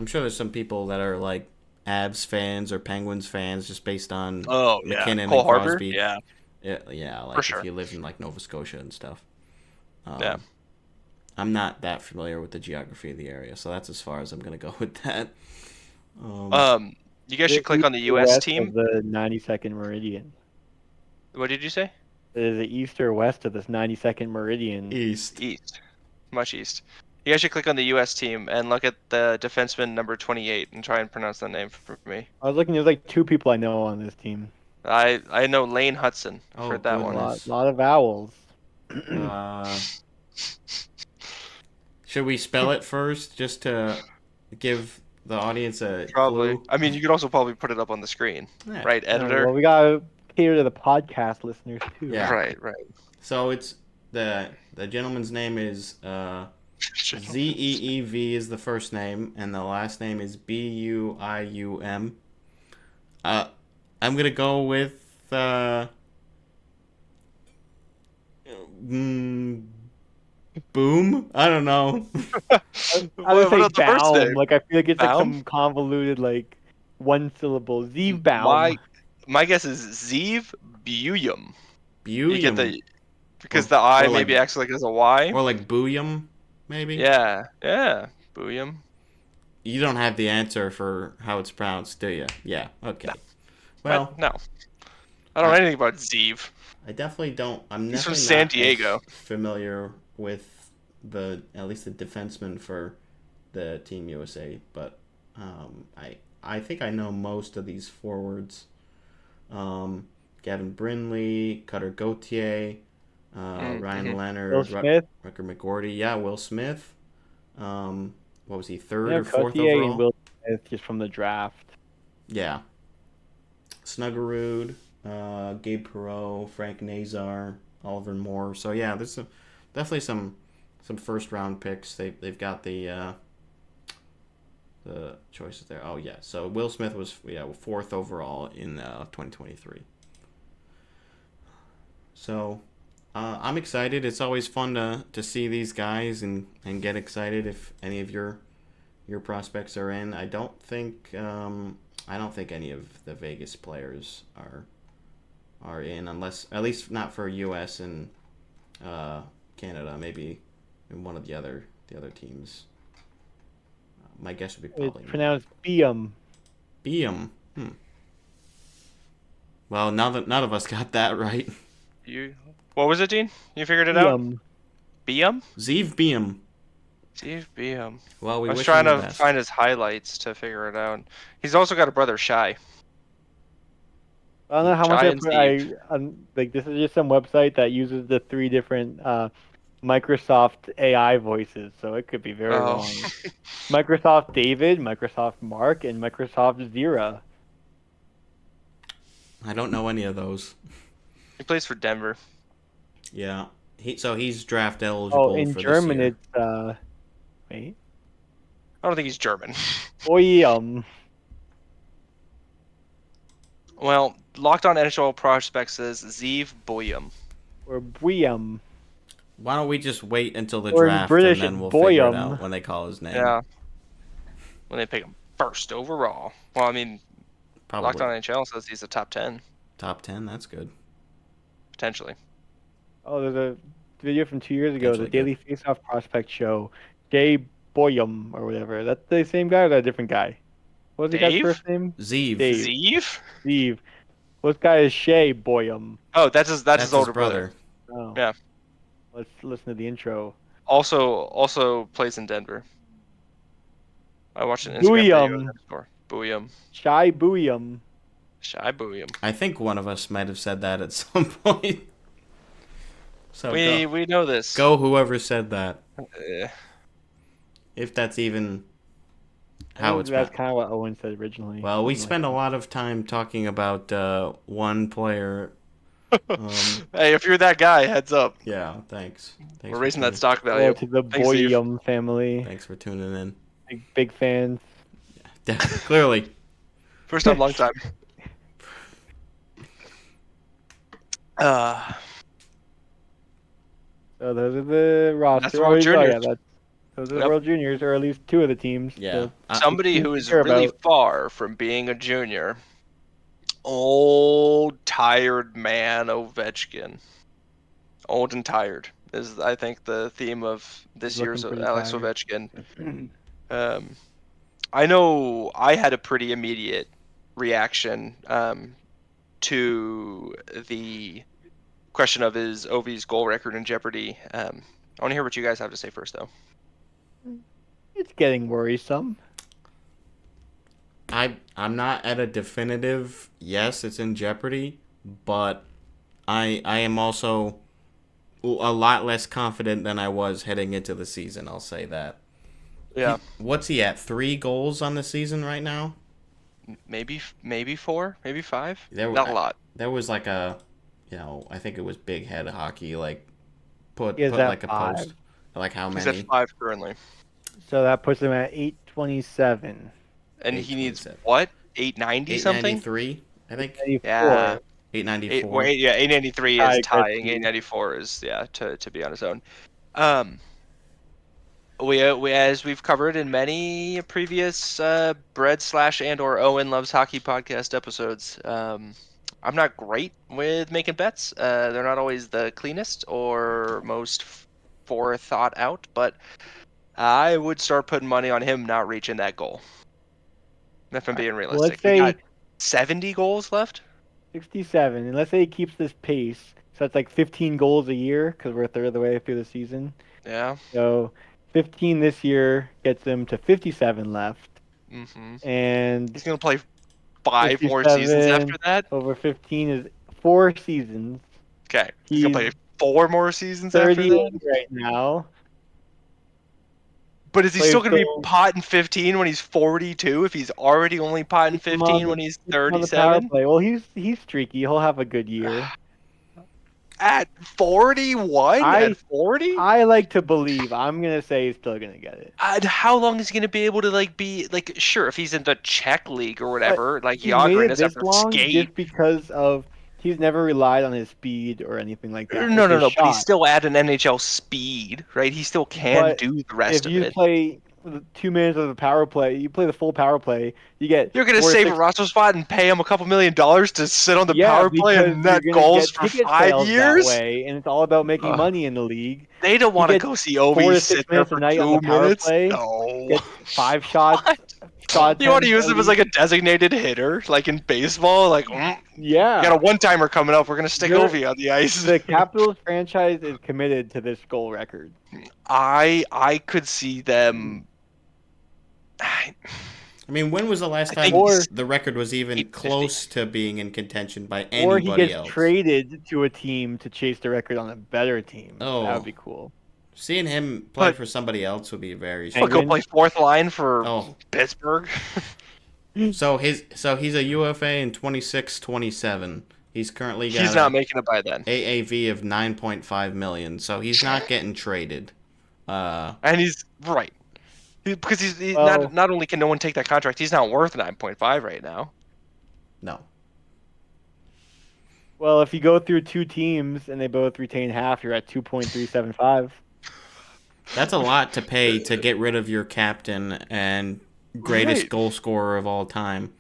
sure there's some people that are like Abs fans or Penguins fans just based on McKinnon Cole and Harbor. Crosby. Yeah. Yeah, like For if sure. you live in like Nova Scotia and stuff. Yeah. I'm not that familiar with the geography of the area, so that's as far as I'm gonna go with that. You guys should click on the East or U.S. west team. of the 92nd meridian. What did you say? It is the east or west of this 92nd meridian. East. East. Much east. You guys should click on the U.S. team and look at the defenseman number 28 and try and pronounce that name for me. I was looking. There's like two people I know on this team. I know Lane Hudson Oh, for that A one. goodness. lot of vowels. Should we spell it first just to give the audience a Probably. clue? I mean, you could also probably put it up on the screen, Yeah. right, editor? Well, we gotta cater to the podcast listeners too. Yeah. Right. So it's the gentleman's name is Zeev is the first name, and the last name is Buium. I'm gonna go with Boom. I don't know. I would say about the first Baum. name? Like I feel like it's like Baum? some convoluted like one syllable. Zeev Baum. My guess is Zeev Buyum. You get Buium. because the I or like- maybe acts like as a Y. Or like Booyum, maybe? Yeah. Buyum. You don't have the answer for how it's pronounced, do you? Yeah, okay. Well, No. I don't know anything about Zeev. I definitely don't. I'm He's from definitely San not Diego. as familiar with at least the defenseman for the Team USA, but I think I know most of these forwards. Gavin Brindley, Cutter Gauthier, Ryan Leonard, Will Smith. Rucker McGordy. Yeah, Will Smith. What was he, third Yeah, or fourth Cotier overall? and Will Smith just from the draft. Yeah. Snuggerud, Gabe Perreault, Frank Nazar, Oliver Moore. So yeah, there's definitely some first round picks. They've got the choices there. Oh yeah, so Will Smith was fourth overall in 2023. So I'm excited. It's always fun to see these guys and get excited if any of your your prospects are in. I don't think any of the Vegas players are in, unless at least not for U.S. and Canada. Maybe in one of the other teams. My guess would be probably It's pronounced Bium. Bium. Well, now that none of us got that right. What was it, Dean? You figured it out? Bium. Bium? Zeev Bium. Steve Bium. Well, we I was wish trying him the to best. find his highlights to figure it out. He's also got a brother, Shy. I don't know how much Shy I and put. Steve. Like this is just some website that uses the 3 different Microsoft AI voices, so it could be very Oh. wrong. Microsoft David, Microsoft Mark, and Microsoft Zira. I don't know any of those. He plays for Denver. Yeah. He's draft eligible Oh, in for German this year. it's wait. I don't think he's German. Boyum Well, Locked On NHL Prospects says Zeev Boyum. or Buyum. Why don't we just wait until the Or in draft British, and then it's we'll figure it Boyum. out when they call his name. Yeah. When they pick him first overall. Well, I mean, Probably Locked On NHL says he's a top 10, top 10. That's good. potentially. Oh, there's a video from 2 years ago, the Potentially Daily Faceoff Prospect Show. Jay Boyum or whatever. That's the same guy or that a different guy? What's the guy's Dave? first name? Zeev. Dave. Zeev? Steve. What guy is Shay Boyum? Oh, that's his older brother. Oh. Yeah. Let's listen to the intro. Also plays in Denver. I watched an Instagram video of Booyum. that before. Booyum. Shy Booyum. Shy Booyum. I think one of us might have said that at some point. So We know this. go whoever said that. Eh. If that's even I how think it's that's been. kind of what Owen said originally. Well, we Something spend a like lot of time talking about one player. Hey, if you're that guy, heads up. Yeah, thanks. We're for raising that tuning- stock that. value. Oh, to the Thanks, Steve. Boyum family. Thanks for tuning in. Big fans. Clearly. First time, long time. So those are the roster. That's the World Juniors. Those are the Yep. World Juniors, or at least 2 of the teams. Yeah. Somebody who is care really about. far from being a junior. Old, tired man Ovechkin. Old and tired is, I think, the theme of this He's looking year's pretty Alex tired. Ovechkin. I know I had a pretty immediate reaction to the question of is Ovi's goal record in jeopardy. I want to hear what you guys have to say first, though. It's getting worrisome. I'm not at a definitive yes, it's in jeopardy, but I am also a lot less confident than I was heading into the season. I'll say that. Yeah, What's he at? 3 goals on the season right now? maybe 4, maybe 5. Not Not a lot. There was like a, I think it was big head hockey, like put He is at like a 5. post, like how He's many? at 5 currently, So that puts him at 827. and he needs 827. what? 890 something. 893, I think. 84. Yeah. 894. 893 Tie is tying. Gretzky. 894 is to be on his own. We as we've covered in many previous Bread/and/or Owen Loves Hockey podcast episodes. I'm not great with making bets. They're not always the cleanest or most forethought out, but I would start putting money on him not reaching that goal. If I'm being Well, realistic, let's say we got 70 goals left. 67, and let's say he keeps this pace. So that's like 15 goals a year because we're a third of the way through the season. Yeah. So 15 this year gets him to 57 left. Mm-hmm. And He's gonna play 5 more seasons 57 after that. over 15 is 4 seasons. Okay, he's gonna play He's 4 more seasons after 38 that. right now. But is he Plays still gonna be till- potting 15 when he's 42? If he's already only potting Keep him on 15 the- when he's keep him on the power 37? play. Well, he's streaky. He'll have a good year. At 41? At 40? I like to believe. I'm gonna say he's still gonna get it. And how long is he gonna be able to be sure if he's in the Czech league or whatever, like He's made Yager it doesn't have this to long skate. just because of he's never relied on his speed or anything like that. No, It's his but he's shot. still at an NHL speed, right? He still can But do the rest if of you it. play 2 minutes of the power play. You play the full power play. You get You're gonna 4 to save a 6. roster spot and pay him a couple $1 million to sit on the Yeah, power play because and you're net gonna goals get for ticket 5 sales that years? way, and it's all about making Ugh. money in the league. They don't He want to gets go see 4 Ovi to sit 6 there minutes a for night on 2 the power minutes. play. No. Gets 5 shots, shot You want to attempts use at him as least. like a designated hitter, like in baseball? Like, you got Yeah, a one-timer coming up. We're gonna stick You're- Ovi on the ice. the Capitals franchise is committed to this goal record. I could see them. I I mean, when was the last think time Or the record was even 850. close to being in contention by or he anybody gets else? traded to a team to chase the record on a better team. That Oh. would be cool. Seeing him play But- for somebody else would be very. Penguins. go play fourth line for Oh, Pittsburgh. so he's a UFA in 26-27. He's currently got He's not making it by then. AAV of 9.5 million. So he's not getting traded. And he's right. Because he's Well- not only can no one take that contract, he's not worth 9.5 right now. No. Well, if you go through 2 teams and they both retain half, you're at 2.375. That's a lot to pay to get rid of your captain and greatest Right. goal scorer of all time.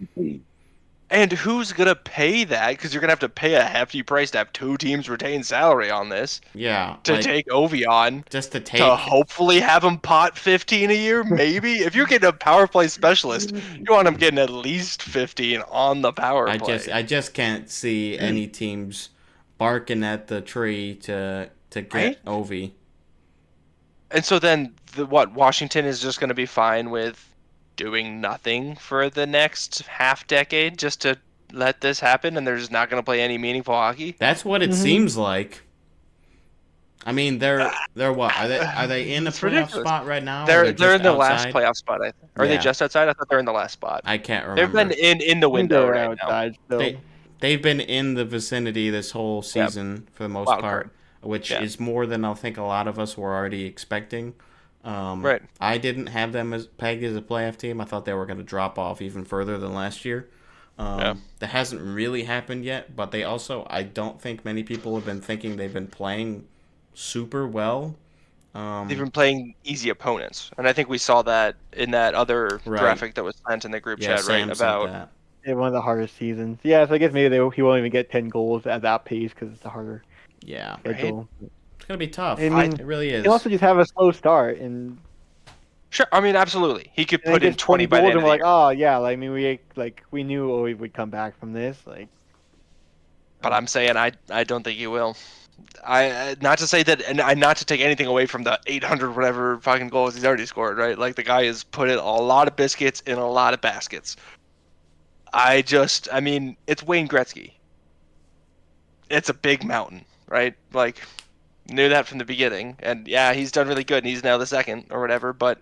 And who's gonna pay that? Because you're gonna have to pay a hefty price to have 2 teams retain salary on this Yeah, to like, take Ovi on. just to take. To hopefully have him pot 15 a year, maybe. If you're getting a power play specialist, you want him getting at least 15 on the power play. I just can't see any teams barking at the tree to get Right? Ovi. And so then, Washington is just going to be fine with doing nothing for the next half decade just to let this happen, and they're just not going to play any meaningful hockey? That's what it seems like. I mean, they're what? Are they in a It's playoff ridiculous. spot right now? or They're just in the last outside? playoff spot, I think. Are they Yeah. just outside? I thought they're in the last spot. I can't They've remember. been in the I think window they're right now. outside still. They've been in the vicinity this whole season for the most Wild part, card. which Yeah. is more than I think a lot of us were already expecting. Right. I didn't have them as pegged as a playoff team. I thought they were going to drop off even further than last year. That hasn't really happened yet, but they also, I don't think many people have been thinking they've been playing super well. They've been playing easy opponents, and I think we saw that in that other Right. graphic that was sent in the group Yeah, chat, Sam right? said About that. They had one of the hardest seasons. Yeah, so I guess maybe he won't even get 10 goals at that pace because it's a harder Yeah, schedule. it's going to be tough. I mean, it really is. He can also just have a slow start and sure. I mean, absolutely, he could then put he in gets 20 by the goals end and of we're the like, year. oh yeah, like I mean we knew he would come back from this. Like, But I'm saying I don't think he will. I not to say that, and not to take anything away from the 800 whatever fucking goals he's already scored, right? Like the guy has put in a lot of biscuits in a lot of baskets. I mean, it's Wayne Gretzky. It's a big mountain, right? Like, knew that from the beginning, and yeah, he's done really good, and he's now the second or whatever. But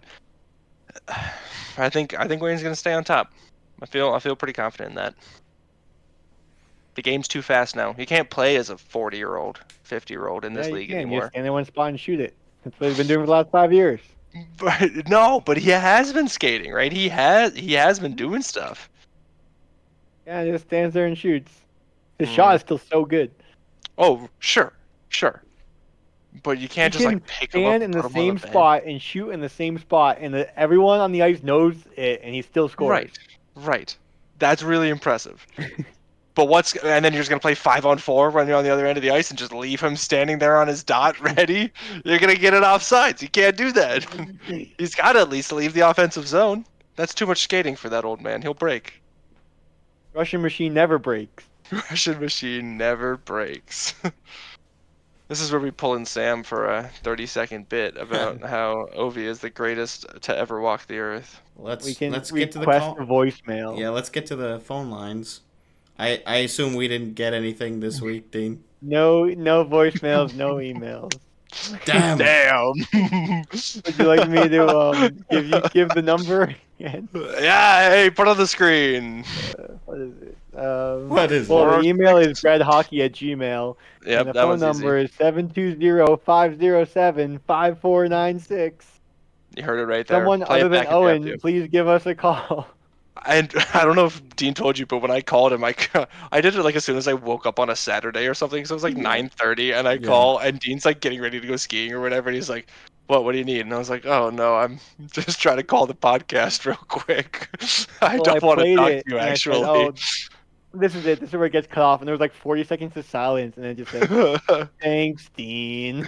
I think Wayne's gonna stay on top. I feel pretty confident in that. The game's too fast now. You can't play as a 40-year-old, 50-year-old in this you league can. You anymore. just stand in one spot and shoot it. That's what he's been doing for the last 5 years. But no, but he has been skating, right? He has been doing stuff. Yeah, he just stands there and shoots. His shot is still so good. Oh, sure. But you can't He just can like pick him up stand in and the put him on same bench. spot and shoot in the same spot, and everyone on the ice knows it, and he still scores. Right. That's really impressive. But and then you're just gonna play 5-on-4 when you're on the other end of the ice and just leave him standing there on his dot ready? You're gonna get it offsides. You can't do that. He's got to at least leave the offensive zone. That's too much skating for that old man. He'll break. Russian machine never breaks. Russian machine never breaks. This is where we pull in Sam for a 30-second bit about how Ovi is the greatest to ever walk the earth. Let's We can get to the request call. a voicemail. Yeah, let's get to the phone lines. I assume we didn't get anything this week, Dean. No voicemails, no emails. Damn. Would you like me to give the number again? Yeah, hey, put on the screen. What is it? What is well, it? the email is redhockey@gmail. Yep, and the that phone one's number easy. is 720-507-5496. You heard it right there. Someone Play other it than back if you have Owen, to. please give us a call. And I don't know if Dean told you, but when I called him, I did it like as soon as I woke up on a Saturday or something. So it was like 9:30, and I call, and Dean's like getting ready to go skiing or whatever, and he's like, What do you need? And I was like, oh no, I'm just trying to call the podcast real quick. I Well, I don't want to played talk it to you and I said, actually. "Oh, this is it. This is where it gets cut off." And there was like 40 seconds of silence, and it just said, "Thanks, Dean."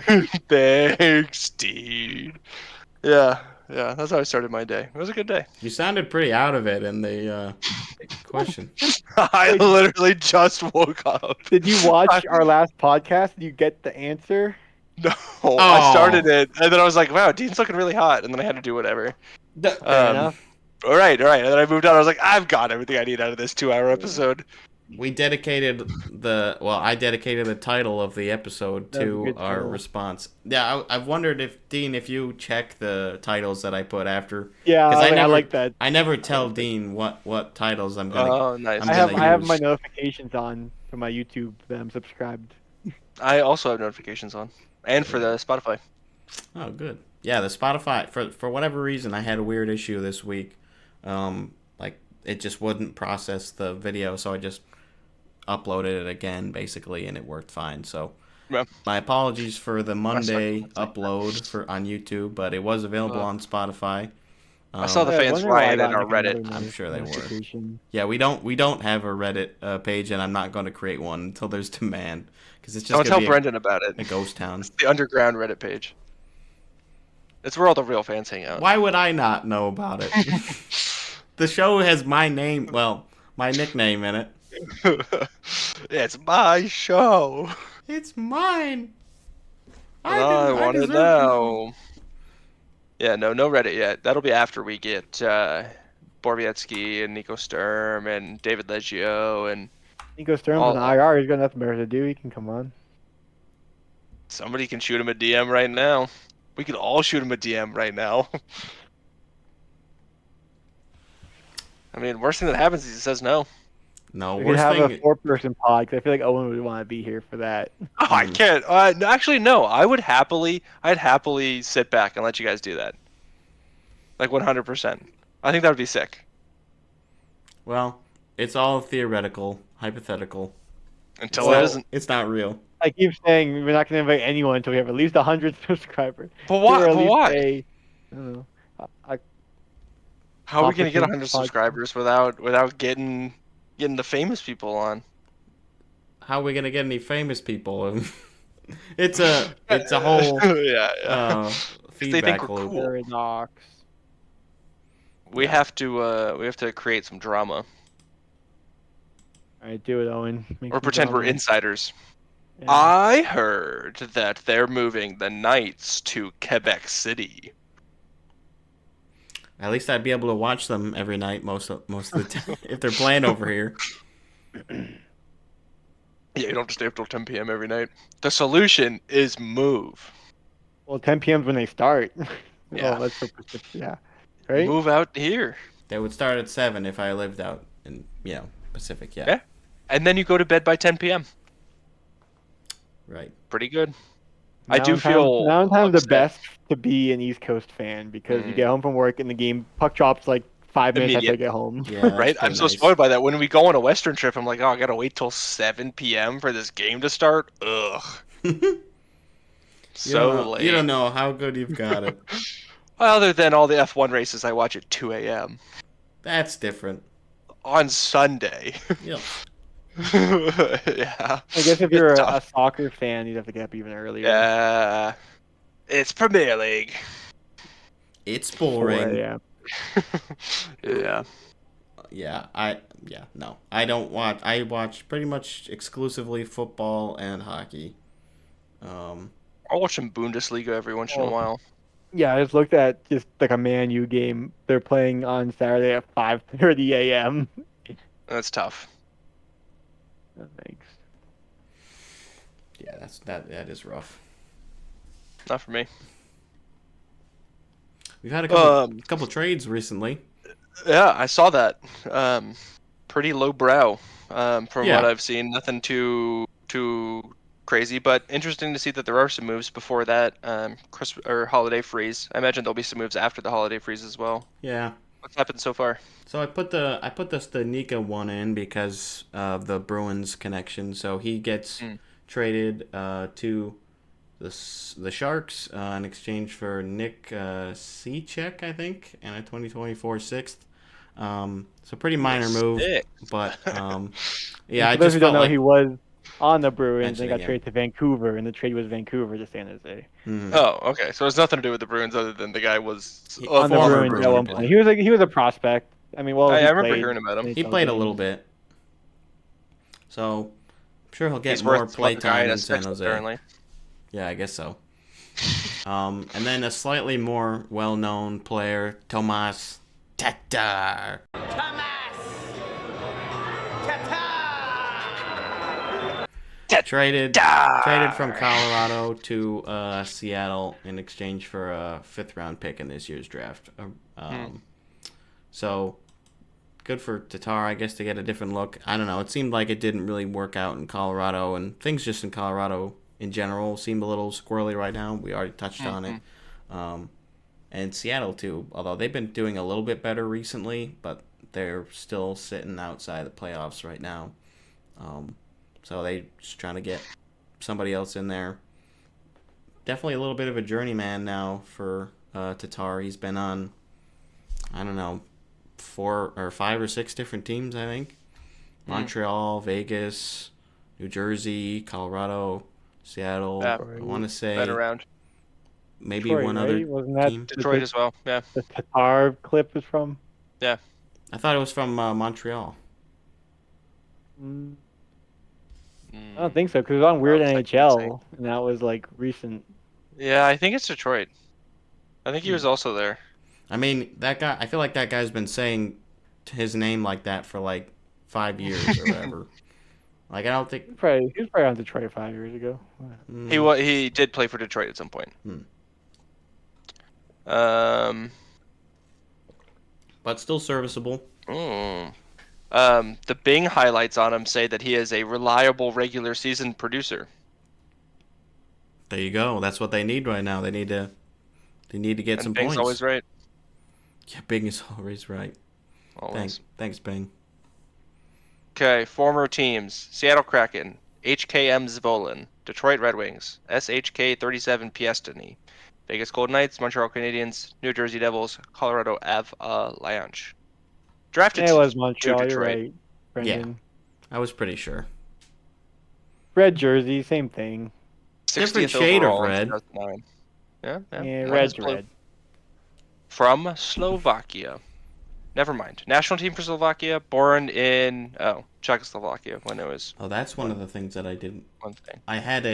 Thanks, Dean. Yeah, that's how I started my day. It was a good day. You sounded pretty out of it in the question. I Wait. literally just woke up. Did you watch our last podcast? Did you get the answer? No, I started Oh. it, and then I was like, wow, Dean's looking really hot, and then I had to do whatever. Fair enough. All right. And then I moved on. I was like, I've got everything I need out of this 2-hour episode. I dedicated the title of the episode That was a to good our title. response. Yeah, I've wondered if Dean, if you check the titles that I put after. Yeah, 'Cause I like that. I never tell Dean what titles I'm gonna. Oh, nice. I'm I have gonna use. my notifications on for my YouTube that I'm subscribed. I also have notifications on, and for the Spotify. Oh, good. Yeah, the Spotify for whatever reason I had a weird issue this week. Like it just wouldn't process the video, so I just uploaded it again basically, and it worked fine. So Yeah. my apologies for the Monday suck. upload on YouTube, but it was available on Spotify. I saw the I fans wonder why I riot got in our like another Reddit. I'm sure they were. notification. Yeah, we don't have a Reddit page, and I'm not going to create one until there's demand, because it's just Don't gonna tell be Brendan about it. a ghost town. It's the underground Reddit page. It's where all the real fans hang out. Why would I not know about it? The show has my name, well, my nickname in it. It's my show. It's mine. I want to deserve know. Yeah, no Reddit yet. That'll be after we get Borbietsky and Nico Sturm and David Leggio and Nico Sturm's All- on IR. He's got nothing better to do. He can come on. somebody can shoot him a DM right now. We could all shoot him a DM right now. I mean, worst thing that happens is he says no. No, We could worst have thing. a 4-person pod because I feel like Owen would want to be here for that. Oh, I can't. No, actually, no. I'd happily sit back and let you guys do that. Like 100%. I think that would be sick. Well, it's all theoretical, hypothetical. Until it isn't. It's not real. I keep saying we're not going to invite anyone until we have at least 100 subscribers. But why? Or at But least why? I don't know. How are we gonna get competent 100 podcast. subscribers without getting the famous people on? How are we gonna get any famous people? It's a whole yeah. They think feedback we're loop. cool. Paradox. We Yeah. have to create some drama All right, do it, Owen. Make or some pretend we're drama. insiders. Yeah. I heard that they're moving the Knights to Quebec City. At least I'd be able to watch them every night most of the time if they're playing over here. Yeah, you don't have to stay up till 10 p.m. every night. The solution is move. Well, 10 p.m. is when they start. Yeah. Oh, that's so specific. Yeah. Right? Move out here. They would start at 7 if I lived out in Pacific. Yeah. And then you go to bed by 10 p.m. Right. Pretty good. I do feel Valentine's the upset. best to be an East Coast fan because you Mm. get home from work and the game puck drops like 5 minutes after I Immediate. get home. Yeah. that's Right? I'm pretty so nice. spoiled by that. When we go on a Western trip, I'm like, oh, I gotta wait till 7 p.m. for this game to start. Ugh. So late. You don't know how good you've got it. Other than all the F1 races I watch at 2 a.m. That's different. on Sunday. Yep. Yeah. I guess if you're It's a tough. soccer fan, you'd have to get up even earlier. Yeah. It's Premier League. It's 4 boring. a.m. Yeah. No. I don't watch. I watch pretty much exclusively football and hockey. I'll watch some Bundesliga every once in a Oh. while. Yeah, I just looked at just like a Man U game. They're playing on Saturday at 5:30 a.m. That's tough. No, thanks. Yeah, that is rough. Not for me. We've had a couple trades recently. Yeah, I saw that. Pretty low brow. From Yeah. what I've seen, nothing too crazy, but interesting to see that there are some moves before that Christmas or holiday freeze. I imagine there'll be some moves after the holiday freeze as well. Yeah. What's happened so far? So I put the Stanika one in because of the Bruins connection. So he gets traded to the Sharks in exchange for Nick Cechek, I think, and a 2024 sixth. So pretty minor move, Sick. but yeah, I For those just who don't felt know, like he was on the Bruins and mentioning got him. traded to Vancouver, and the trade was Vancouver to San Jose. Oh, okay. So it's nothing to do with the Bruins other than the guy was He- a On the former Bruins former at Bruin one Bruin. point, player. he was a prospect. I mean, well, I he remember played hearing about him. He NHL played a little games. bit, so I'm sure he'll get He's more worth play a guy time and a in San sixth, Jose. apparently. Yeah, I guess so. And then a slightly more well-known player, Tomas Tatar. Traded from Colorado to Seattle in exchange for a 5th-round pick in this year's draft. So good for Tatar, I guess, to get a different look. I don't know. It seemed like it didn't really work out in Colorado, and things just in Colorado in general seem a little squirrely right now. We already touched on it. And Seattle, too, although they've been doing a little bit better recently, but they're still sitting outside the playoffs right now. So they just trying to get somebody else in there. Definitely a little bit of a journeyman now for Tatar. He's been on, I don't know, 4 or 5 or 6 different teams, I think. Montreal, Vegas, New Jersey, Colorado, Seattle. Yeah. I want to say Been around. maybe Detroit, one right? other Wasn't that team. Detroit as well. Yeah. the Tatar clip is from? Yeah. I thought it was from Montreal. I don't think so, because it was on Weird That was like NHL, and that was like recent. Yeah, I think it's Detroit. I think he was also there. I mean, that guy. I feel like that guy's been saying his name like that for like 5 years or whatever. Like I don't think. He was probably on Detroit 5 years ago. He did play for Detroit at some point. But still serviceable. The Bing highlights on him say that he is a reliable regular season producer. There you go. That's what they need right now. They need to get some Bing's points. always right. Yeah, Bing is always right. Always. Thanks, Bing. Okay, former teams: Seattle Kraken, HKM Zvolin, Detroit Red Wings, SHK 37 Piestany, Vegas Golden Knights, Montreal Canadiens, New Jersey Devils, Colorado Avalanche. Drafted Yeah, it was to Montreal. You're Detroit. right, Brendan. I was pretty sure. Red jersey, same thing. 60th Different shade of overall in red. 2009. Yeah, Yeah, one red's is blue. red. From Slovakia. Never mind. National team for Slovakia, born in Czechoslovakia when it was Oh, that's one of the things that I didn't. one thing. I had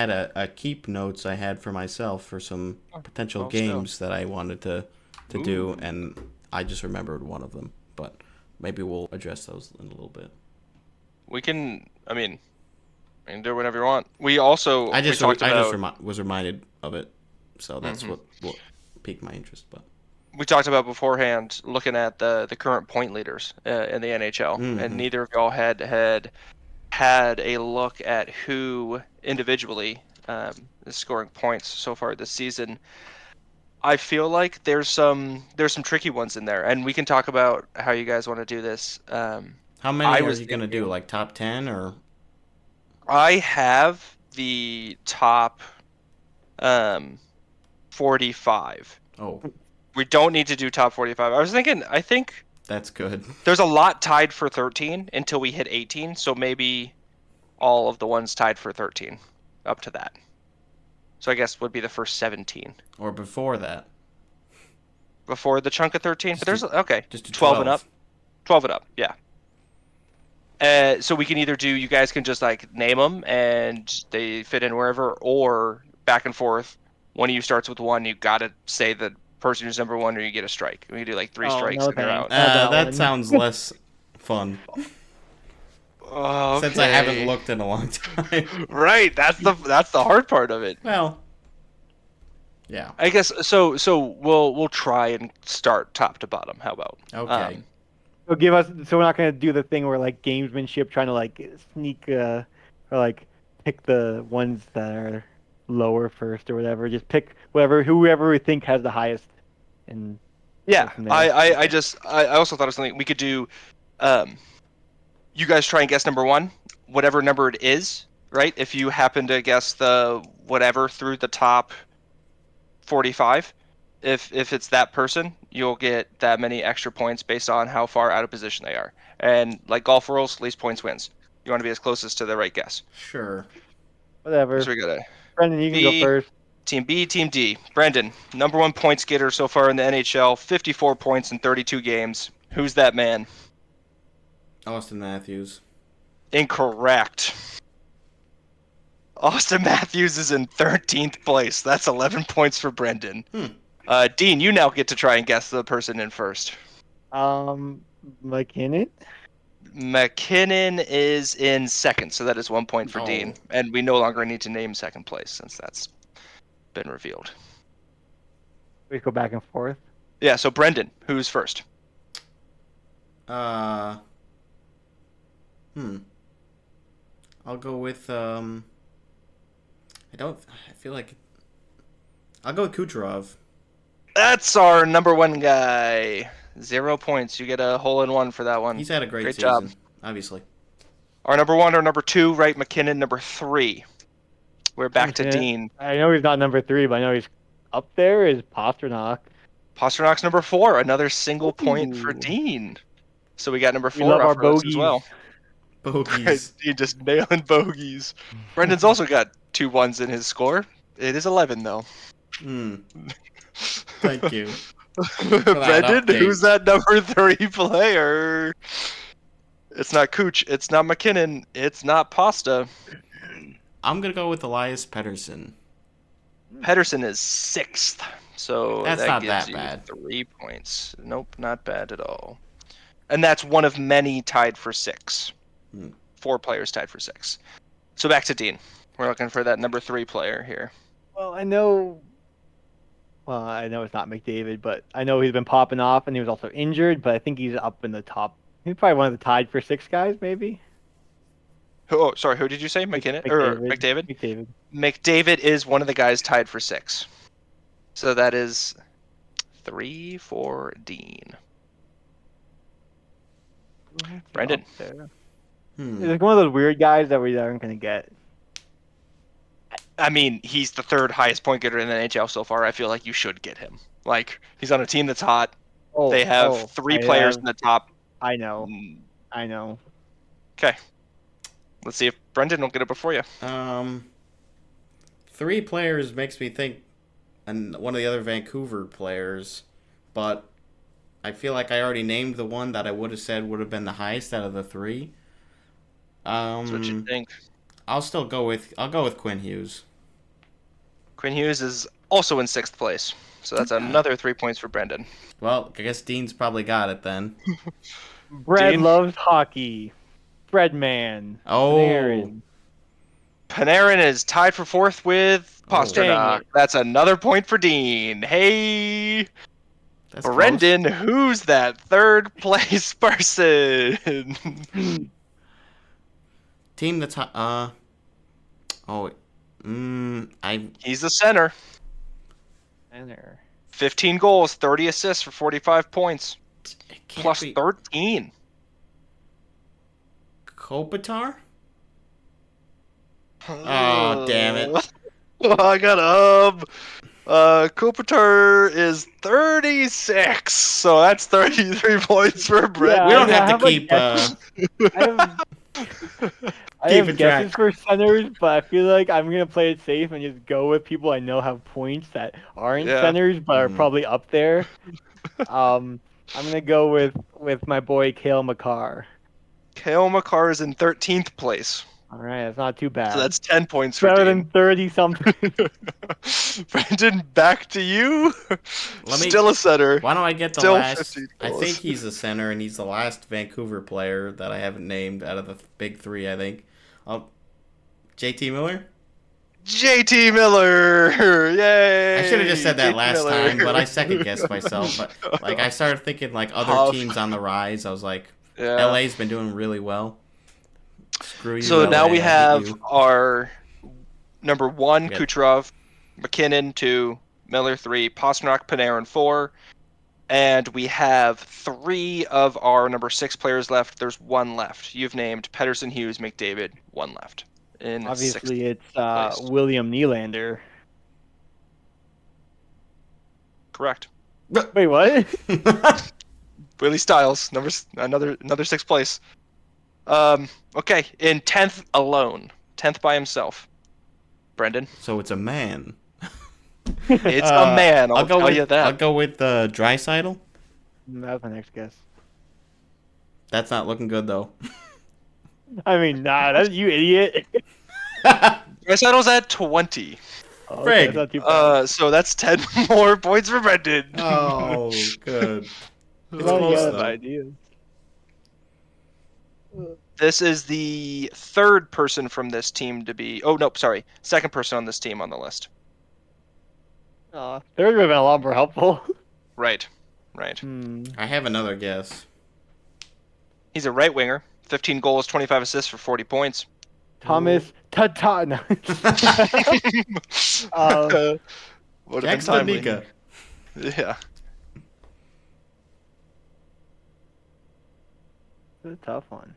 a keep notes I had for myself for some potential well, still. games that I wanted to do, and I just remembered one of them. But maybe we'll address those in a little bit. We can do whatever you want. We also I just talked about was reminded of it, so that's what piqued my interest. But we talked about beforehand looking at the current point leaders in the NHL, and neither of y'all had a look at who individually is scoring points so far this season. I feel like there's some tricky ones in there, and we can talk about how you guys want to do this. how many are you gonna do? Like top 10 or? I have the top 45. Oh, We don't need to do top 45. I think that's good. there's a lot tied for 13 until we hit 18, so maybe all of the ones tied for 13 up to that. So I guess would be the first 17. Or before that. Before the chunk of 13? Just But there's, just to 12 and up. 12 and up, yeah. So we can either do, you guys can just like name them and they fit in wherever, or back and forth. One of you starts with one, you gotta say the person who's number one, or you get a strike. We can do like 3 strikes no and they're out. thanks. That one. sounds less fun. Okay. Since I haven't looked in a long time. Right, that's the hard part of it. Well, yeah. I guess so we'll try and start top to bottom. How about? Okay. So we're not gonna do the thing where like gamesmanship, trying to like sneak or like pick the ones that are lower first or whatever. Just pick whoever we think has the highest. And Yeah, from there. I also thought of something we could do. You guys try and guess number one, whatever number it is. right? If you happen to guess the whatever through the top 45, if it's that person, you'll get that many extra points based on how far out of position they are. And like golf rules, least points wins. You want to be as closest to the right guess. Sure. Whatever. So we got a Brendan, you can go B, first. Team B, Team D. Brendan, number 1 points getter so far in the NHL, 54 points in 32 games. Who's that man? Austin Matthews. Incorrect. Austin Matthews is in 13th place. That's 11 points for Brendan. Dean, you now get to try and guess the person in first. McKinnon? McKinnon is in second, so that is 1 point for Oh. Dean. And we no longer need to name second place since that's been revealed. We go back and forth. Yeah, so Brendan, who's first? I'll go with I feel like I'll go with Kucherov. That's our number 1 guy. 0 points. You get a hole-in-one for that one. He's had a great job. season, obviously. Our number 1, our number 2, right? McKinnon, number 3. We're back to McKinnon. Dean. I know he's not number 3, but I know he's up there. Is Pasternak? Pasternak's number 4. Another single point for Ooh. Dean. So we got number We 4 love off our our list bogeys. as well. Bogeys. Dean just nailing bogeys. Brendan's also got 2 1s in his score. It is 11 though. Thank you. Brendan, update. who's that number 3 player? It's not Cooch. It's not McKinnon. It's not Pasta. I'm gonna go with Elias Pettersson. Pedersen is 6th. So That's that not gives that you bad. 3 points. Nope, not bad at all. And that's one of many tied for 6. 4 players tied for 6. So back to Dean. We're looking for that number 3 player here. Well, I know it's not McDavid, but I know he's been popping off, and he was also injured. But I think he's up in the top. He's probably one of the tied for 6 guys, maybe. Oh, sorry. Who did you say? McKinnon or McDavid? McDavid. McDavid is one of the guys tied for 6. So that is 3 for Dean. Brendan. He's like one of those weird guys that we aren't going to get. I mean, he's the 3rd highest point getter in the NHL so far. I feel like you should get him. Like, he's on a team that's hot. They have 3 players in the top. I know. Okay. Let's see if Brendan will get it before you. 3 players makes me think and one of the other Vancouver players, but I feel like I already named the one that I would have said would have been the highest out of the 3. That's what you think. I'll go with Quinn Hughes. Quinn Hughes is also in 6th place. So that's another 3 points for Brendan. Well, I guess Dean's probably got it then. Brad Dean? loves hockey. Breadman. Oh. Panarin is tied for 4th with Pasternak. Dang it. That's another point for Dean. Hey, That's Brendan, who's that 3rd place person? Team that's He's the center. 15 goals, 30 assists for 45 points. Plus 13. Kopitar? Oh, damn it. I got Kopitar is 36, so that's 33 points for Brett. We don't have to a keep I Keep have it guesses track. for centers, but I feel like I'm gonna play it safe and just go with people I know have points that aren't Yeah. centers, but are probably up there. I'm gonna go with my boy Cale Makar. Kale McCarr is in 13th place, All right, that's not too bad. so that's 10 points for better Dean. than 30 something. Brendan, back to you. Still a center. Why don't I get the Still last? 15 I goals. think he's a center, and he's the last Vancouver player that I haven't named out of the big 3. I think. JT Miller. JT Miller, yay! I should have just said that JT last Miller. time, but I second guessed myself. But like I started thinking like other Tough. teams on the rise. I was like, Yeah. LA's been doing really well. Screw you. So LA, now we I hate have you. our number 1, Yeah. Kucherov, McKinnon 2, Miller 3, Pasternak, Panarin 4, and we have 3 of our number 6 players left. There's 1 left. You've named Pedersen, Hughes, McDavid. 1 left. in Obviously, sixth it's place. William Nylander. Correct. Wait, what? Willie Styles, another sixth place. Okay, in 10th alone, 10th by himself. Brendan, So it's a man. it's a man. I'll tell you I'll that. go with Dreisaitl. That was my next guess. That's not looking good though. I mean, nah, that's you idiot. Dreisaitl's at 20. Oh, okay, Frig. that's not too bad. So that's 10 more points for Brendan. Oh, good. It's Well, you close got though. ideas. This is the third person from this team to be. Oh no, sorry, second person on this team on the list. Third would have been a lot more helpful. Right. I have another guess. He's a right winger. 15 goals, 25 assists for 40 points. Thomas Tata. No. Would have been Jack timely. Studnicka. Yeah. It's a tough one.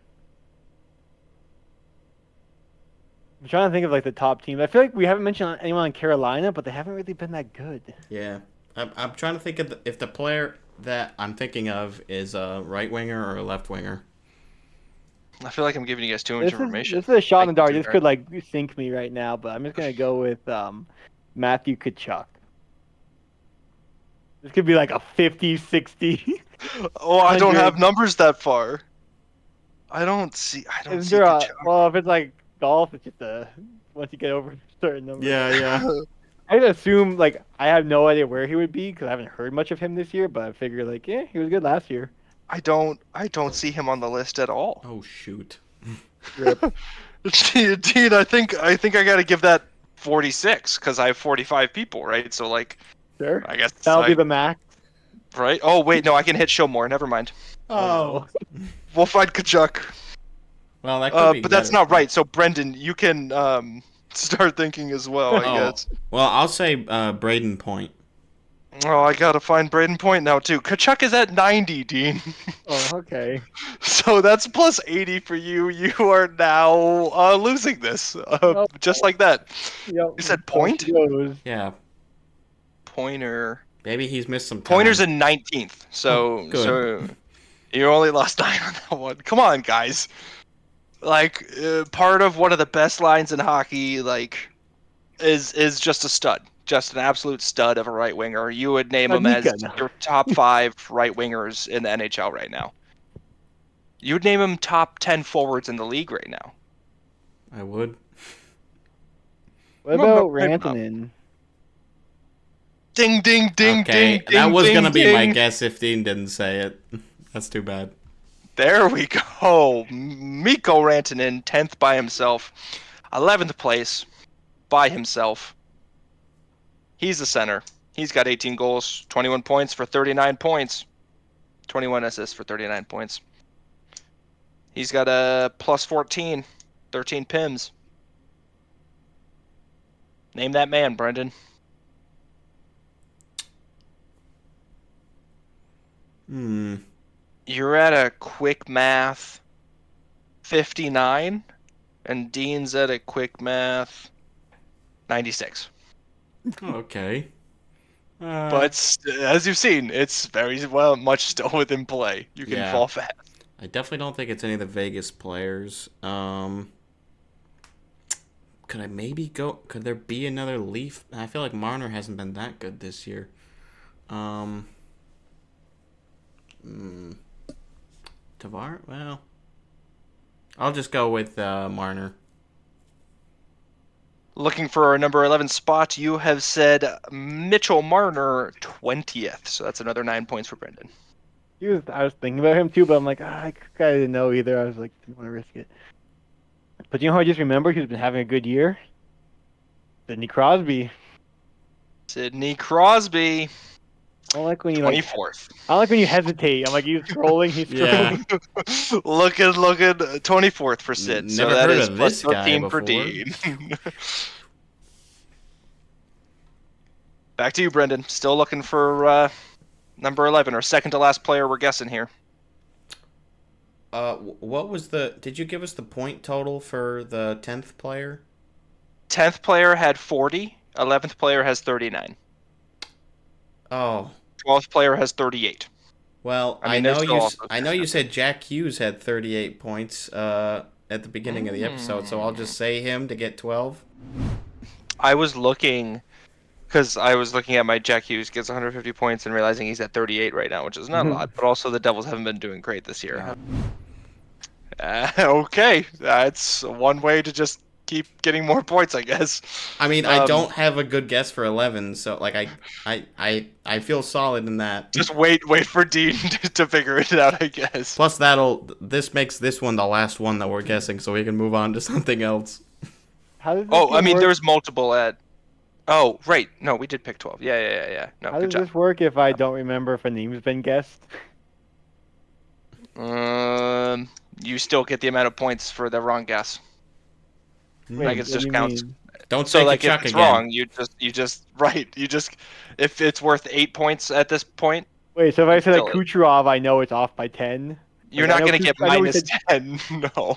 I'm trying to think of like the top teams. I feel like we haven't mentioned anyone in Carolina, but they haven't really been that good. Yeah, I'm trying to think of if the player that I'm thinking of is a right winger or a left winger. I feel like I'm giving you guys too much information. This is a shot in the dark. do This that. could like sink me right now, but I'm just gonna go with Matthew Tkachuk. This could be like a 50, 60. Oh, I don't 100. have numbers that far. I don't see Is see there Kachuk. well, if it's like golf, it's just once you get over a certain number. Yeah. I assume like I have no idea where he would be because I haven't heard much of him this year. But I figure like he was good last year. I don't see him on the list at all. Oh shoot. Rip. Dude, I think I gotta give that 46 because I have 45 people, right? So like, Sure. I guess That'll be the max. right. Oh wait, no, I can hit show more. Never mind. Oh. We'll find Kachuk. Well, that could be. But that's better. not right. So Brendan, you can start thinking as well. I guess. Well, I'll say Braden Point. Oh, I gotta find Braden Point now too. Kachuk is at 90, Dean. Oh, okay. So that's plus 80 for you. You are now losing this, just like that. Yep. You said Point? Yeah. Pointer. Maybe he's missed some time. Pointer's in 19th. So good. so you only lost 9 on that one. Come on, guys. Like part of one of the best lines in hockey, like, is just a stud. Just an absolute stud of a right winger. You would name him as your top 5 right wingers in the NHL right now. You would name him top 10 forwards in the league right now. I would. What about Rantanen? Ding, ding, ding, Okay, ding, that ding, was ding, gonna be my ding. guess if Dean didn't say it. That's too bad. There we go. Mikko Rantanen, 10th by himself. 11th place by himself. He's the center. He's got 18 goals, 21 points for 39 points. 21 assists for 39 points. He's got a plus 14, 13 PIMs. Name that man, Brendan. You're at a quick math 59, and Dean's at a quick math 96. Okay. But as you've seen, it's very much still within play. You can fall fast. I definitely don't think it's any of the Vegas players. Could I maybe go? Could there be another Leaf? I feel like Marner hasn't been that good this year. Tavares? Well, I'll just go with Marner. Looking for a number 11 spot, you have said Mitchell Marner 20th. So that's another 9 points for Brendan. I was thinking about him too, but I'm like, I didn't know either. I was like, didn't want to risk it. But you know how I just remembered he's been having a good year? Sidney Crosby. Sidney Crosby. I don't like when you 24th. I don't like when you hesitate. I'm like, he's scrolling. Yeah. looking 24th for Sid. Never So that heard is of plus this guy 13 for before. Dean. Back to you, Brendan. Still looking for number 11, or second to last player we're guessing here. what was the? Did you give us the point total for the 10th player? 10th player had 40. 11th player has 39. Oh, 12th player has 38. well, I mean, there's still also I know you said Jack Hughes had 38 points at the beginning of the episode, so I'll just say him to get 12. I was looking because I was looking at my Jack Hughes gets 150 points and realizing he's at 38 right now, which is not a lot, but also the Devils haven't been doing great this year. Okay, that's one way to just keep getting more points, I guess. I mean, I don't have a good guess for 11, so like I feel solid in that. Just wait for Dean to figure it out, I guess. Plus, this makes this one the last one that we're guessing, so we can move on to something else. How does this Oh, I game mean, work? there's multiple at. Oh, right. No, we did pick 12. Yeah. No, How good does job. this work if I don't remember if a name's been guessed? You still get the amount of points for the wrong guess. Wait, Like, it what do just you counts. mean? Don't So, say like, if Kachuk it's again. wrong, if it's worth 8 points at this point, Wait, so if I say like Still- Kucherov, I know it's off by 10. you're Like, I not know going to get I know we minus said- 10. No.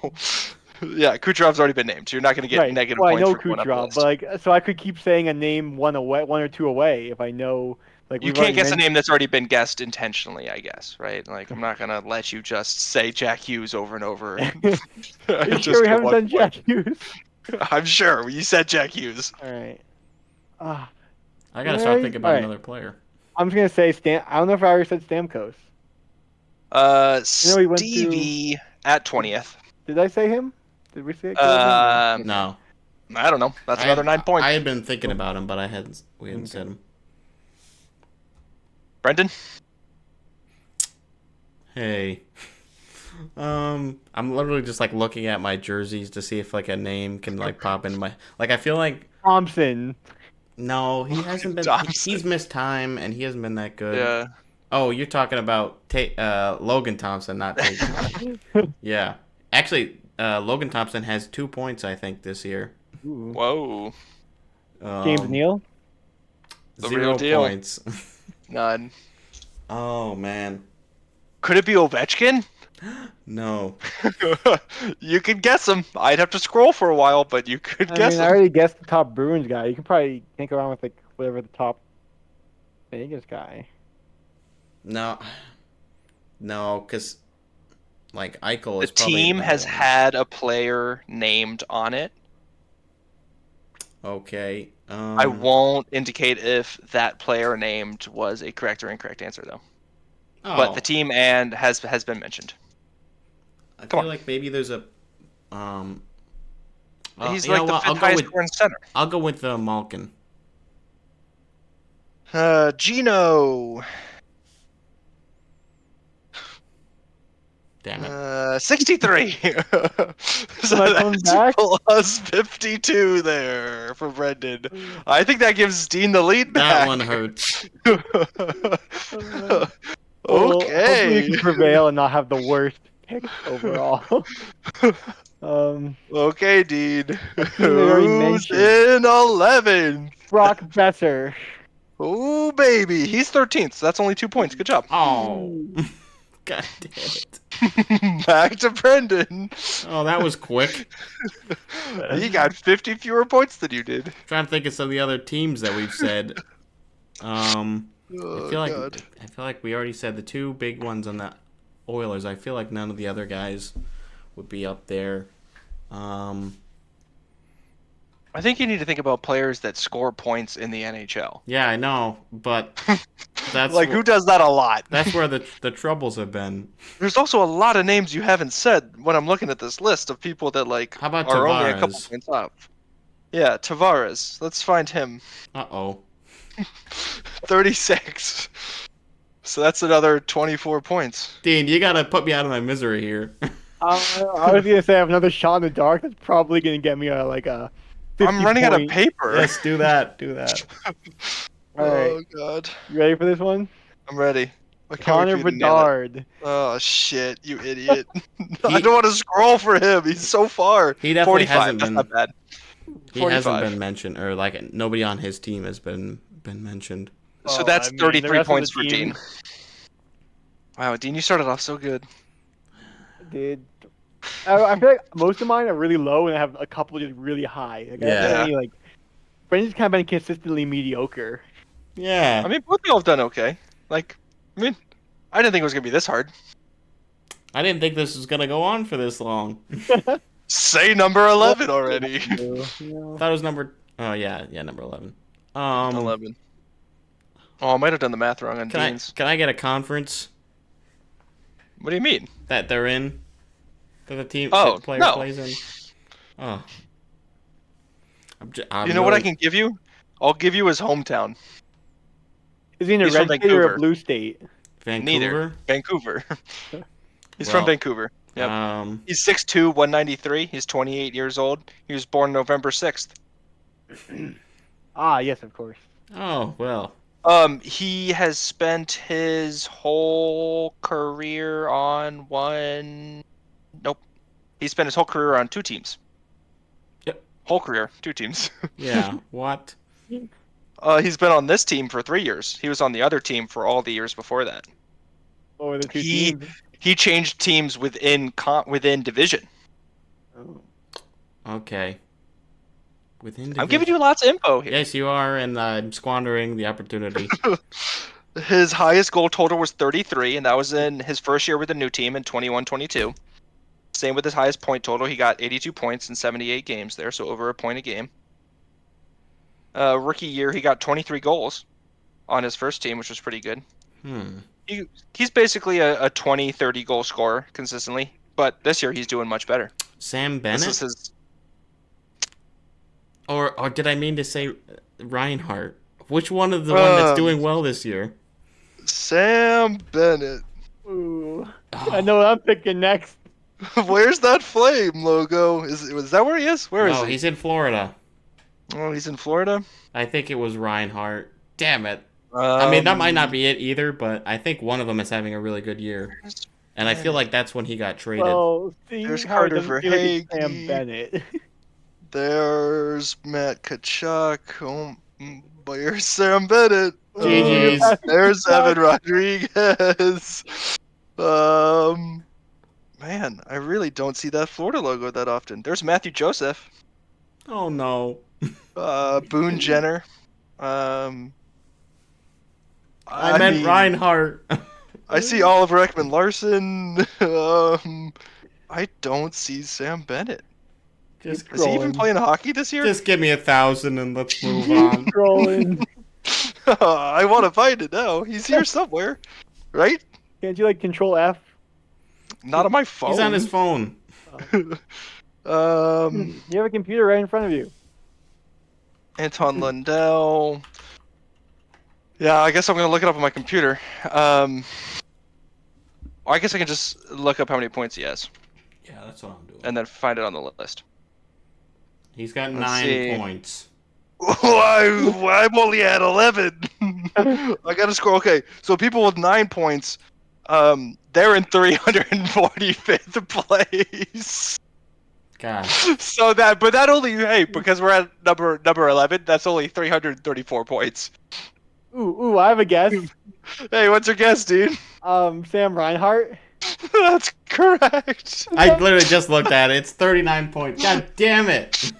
Yeah, Kucherov's already been named. So you're not going to get Right. negative Well, I points know for going up the Kucherov, list. but like, so I could keep saying a name one or two away if I know. Like You we've can't already guess a mentioned- name that's already been guessed intentionally, I guess, right? Like, I'm not going to let you just say Jack Hughes over and over. Are you Just sure we get haven't 1 done point. Jack Hughes? I'm sure. You said Jack Hughes. All right. I gotta start Right. thinking about Alright. another player. I'm just gonna say I don't know if I already said Stamkos. know he went to- Stevie at 20th. Did I say him? Did we say it? Okay. No, I don't know. That's I another had, 9 points. I had been thinking about him, but we hadn't Okay. said him. Brendan? Hey. I'm literally just like looking at my jerseys to see if like a name can like pop into my like I feel like Thompson. no, he hasn't been Thompson. he's missed time and he hasn't been that good. Yeah. Oh, you're talking about Logan Thompson, not Tate Thompson. Yeah. Actually, Logan Thompson has 2 points I think this year. Ooh. Whoa. James Neal. The 0 real deal. points. None. Oh man. Could it be Ovechkin? No. You could guess him. I'd have to scroll for a while, but you could I guess mean, I him. already guessed the top Bruins guy. You can probably think around with like whatever the top Vegas guy. No. No, because like Eichel The is probably team number has one. had a player named on it. Okay. I won't indicate if that player named was a correct or incorrect answer, though. But the team and has been mentioned. I come feel on. like maybe there's a He's you like know the what? fifth highest scorer in center. I'll go with Malkin. Gino. Damn it. 63. So Am I coming that's back? plus 52 there for Brendan. I think that gives Dean the lead That back. one hurts. Well, hopefully Okay. you can prevail and not have the worst pick overall. Okay, Dean. team they already Who's mentioned. in 11? Brock Besser. Oh, baby. He's 13th, so that's only 2 points. Good job. Oh. God damn it. Back to Brendan. Oh, that was quick. He got 50 fewer points than you did. Trying to think of some of the other teams that we've said. I feel like we already said the 2 big ones on the Oilers. I feel like none of the other guys would be up there. I think you need to think about players that score points in the NHL. Yeah, I know, but that's Like, who does that a lot? that's where the troubles have been. There's also a lot of names you haven't said when I'm looking at this list of people that, like, How about are only a couple Tavares? points up. Yeah, Tavares. Let's find him. Uh-oh. 36. So that's another 24 points. Dean, you gotta put me out of my misery here. I was gonna say I have another shot in the dark. That's probably gonna get me a 50 I'm running out of point. paper. Yes, do that. Do that. All right, Oh, God. you ready for this one? I'm ready. I can't Connor wait for you to nail it. Bedard. Oh, shit, you idiot. I don't want to scroll for him. He's so far. He definitely 45. hasn't That's been. not bad. He 45. hasn't been mentioned, or like nobody on his team has been mentioned. So Oh, that's I mean, the 33 rest of points the for team- Dean. Wow, Dean, you started off so good. dude. I feel like most of mine are really low, and I have a couple just really high. Like, I don't Yeah. have any, like, Brendan's kind of been consistently mediocre. Yeah. I mean, both of y'all have done okay. Like, I mean, I didn't think it was gonna be this hard. I didn't think this was gonna go on for this long. Say number 11 already. I thought it was number. Oh yeah, number 11. 11. Oh, I might have done the math wrong on Dean's. Can I get a conference What do you mean? that they're in? That the team Oh, that the player no. plays in? Oh. I'm You know what I really- can give you? I'll give you his hometown. Is he in a He's red from state or a Vancouver. blue state? Vancouver? Vancouver. He's Well, from Vancouver. Yep. He's 6'2", 193. He's 28 years old. He was born November 6th. Ah, yes, of course. Oh, well. He has spent his whole career on one. Nope. He spent his whole career on 2 teams. Yep. Whole career, 2 teams. Yeah, what? He's been on this team for 3 years. He was on the other team for all the years before that. What were the two He teams? he changed teams within division. Oh. Okay. Within I'm giving you lots of info here. Yes, you are, and I'm squandering the opportunity. His highest goal total was 33, and that was in his first year with the new team in 21-22. Same with his highest point total. He got 82 points in 78 games there, so over a point a game. Rookie year, he got 23 goals on his first team, which was pretty good. He's basically a 20, 30 goal scorer consistently, but this year he's doing much better. Sam Bennett? This is his... Or did I mean to say Reinhardt? Which one of the one that's doing well this year? Sam Bennett. Ooh. I know what I'm picking next. Where's that flame logo? Was that where he is? Where is No, he? he's in Florida. Oh, he's in Florida? I think it was Reinhardt. Damn it. I mean, that might not be it either, but I think one of them is having a really good year. And I feel like that's when he got traded. Well, see, There's how it Carter doesn't feel like it's Verhaeghe. Sam Bennett. There's Matt Kachuk. Oh, but here's Sam Bennett. GG's. There's Evan Rodriguez. Man, I really don't see that Florida logo that often. There's Matthew Joseph. Oh, no. Boone Jenner. I meant mean, Reinhardt. I see Oliver Ekman Larson. I don't see Sam Bennett. Just Is he even Scrolling. playing hockey this year? Just give me 1,000 and let's move on. Scrolling. I want to find it now. He's here somewhere, right? Can't you, like, control F? Not on my phone. He's on his phone. Um, You have a computer right in front of you. Anton Lundell. Yeah, I guess I'm gonna look it up on my computer. I guess I can just look up how many points he has Yeah, that's what I'm doing. and then find it on the list. He's got Let's 9 see. points. I'm only at 11. I gotta scroll. Okay, so people with 9 points, they're in 345th place. God. So but that only because we're at number 11. That's only 334 points. Ooh, I have a guess. Hey, what's your guess, dude? Sam Reinhardt. That's correct. I literally just looked at it. It's 39 points. God damn it.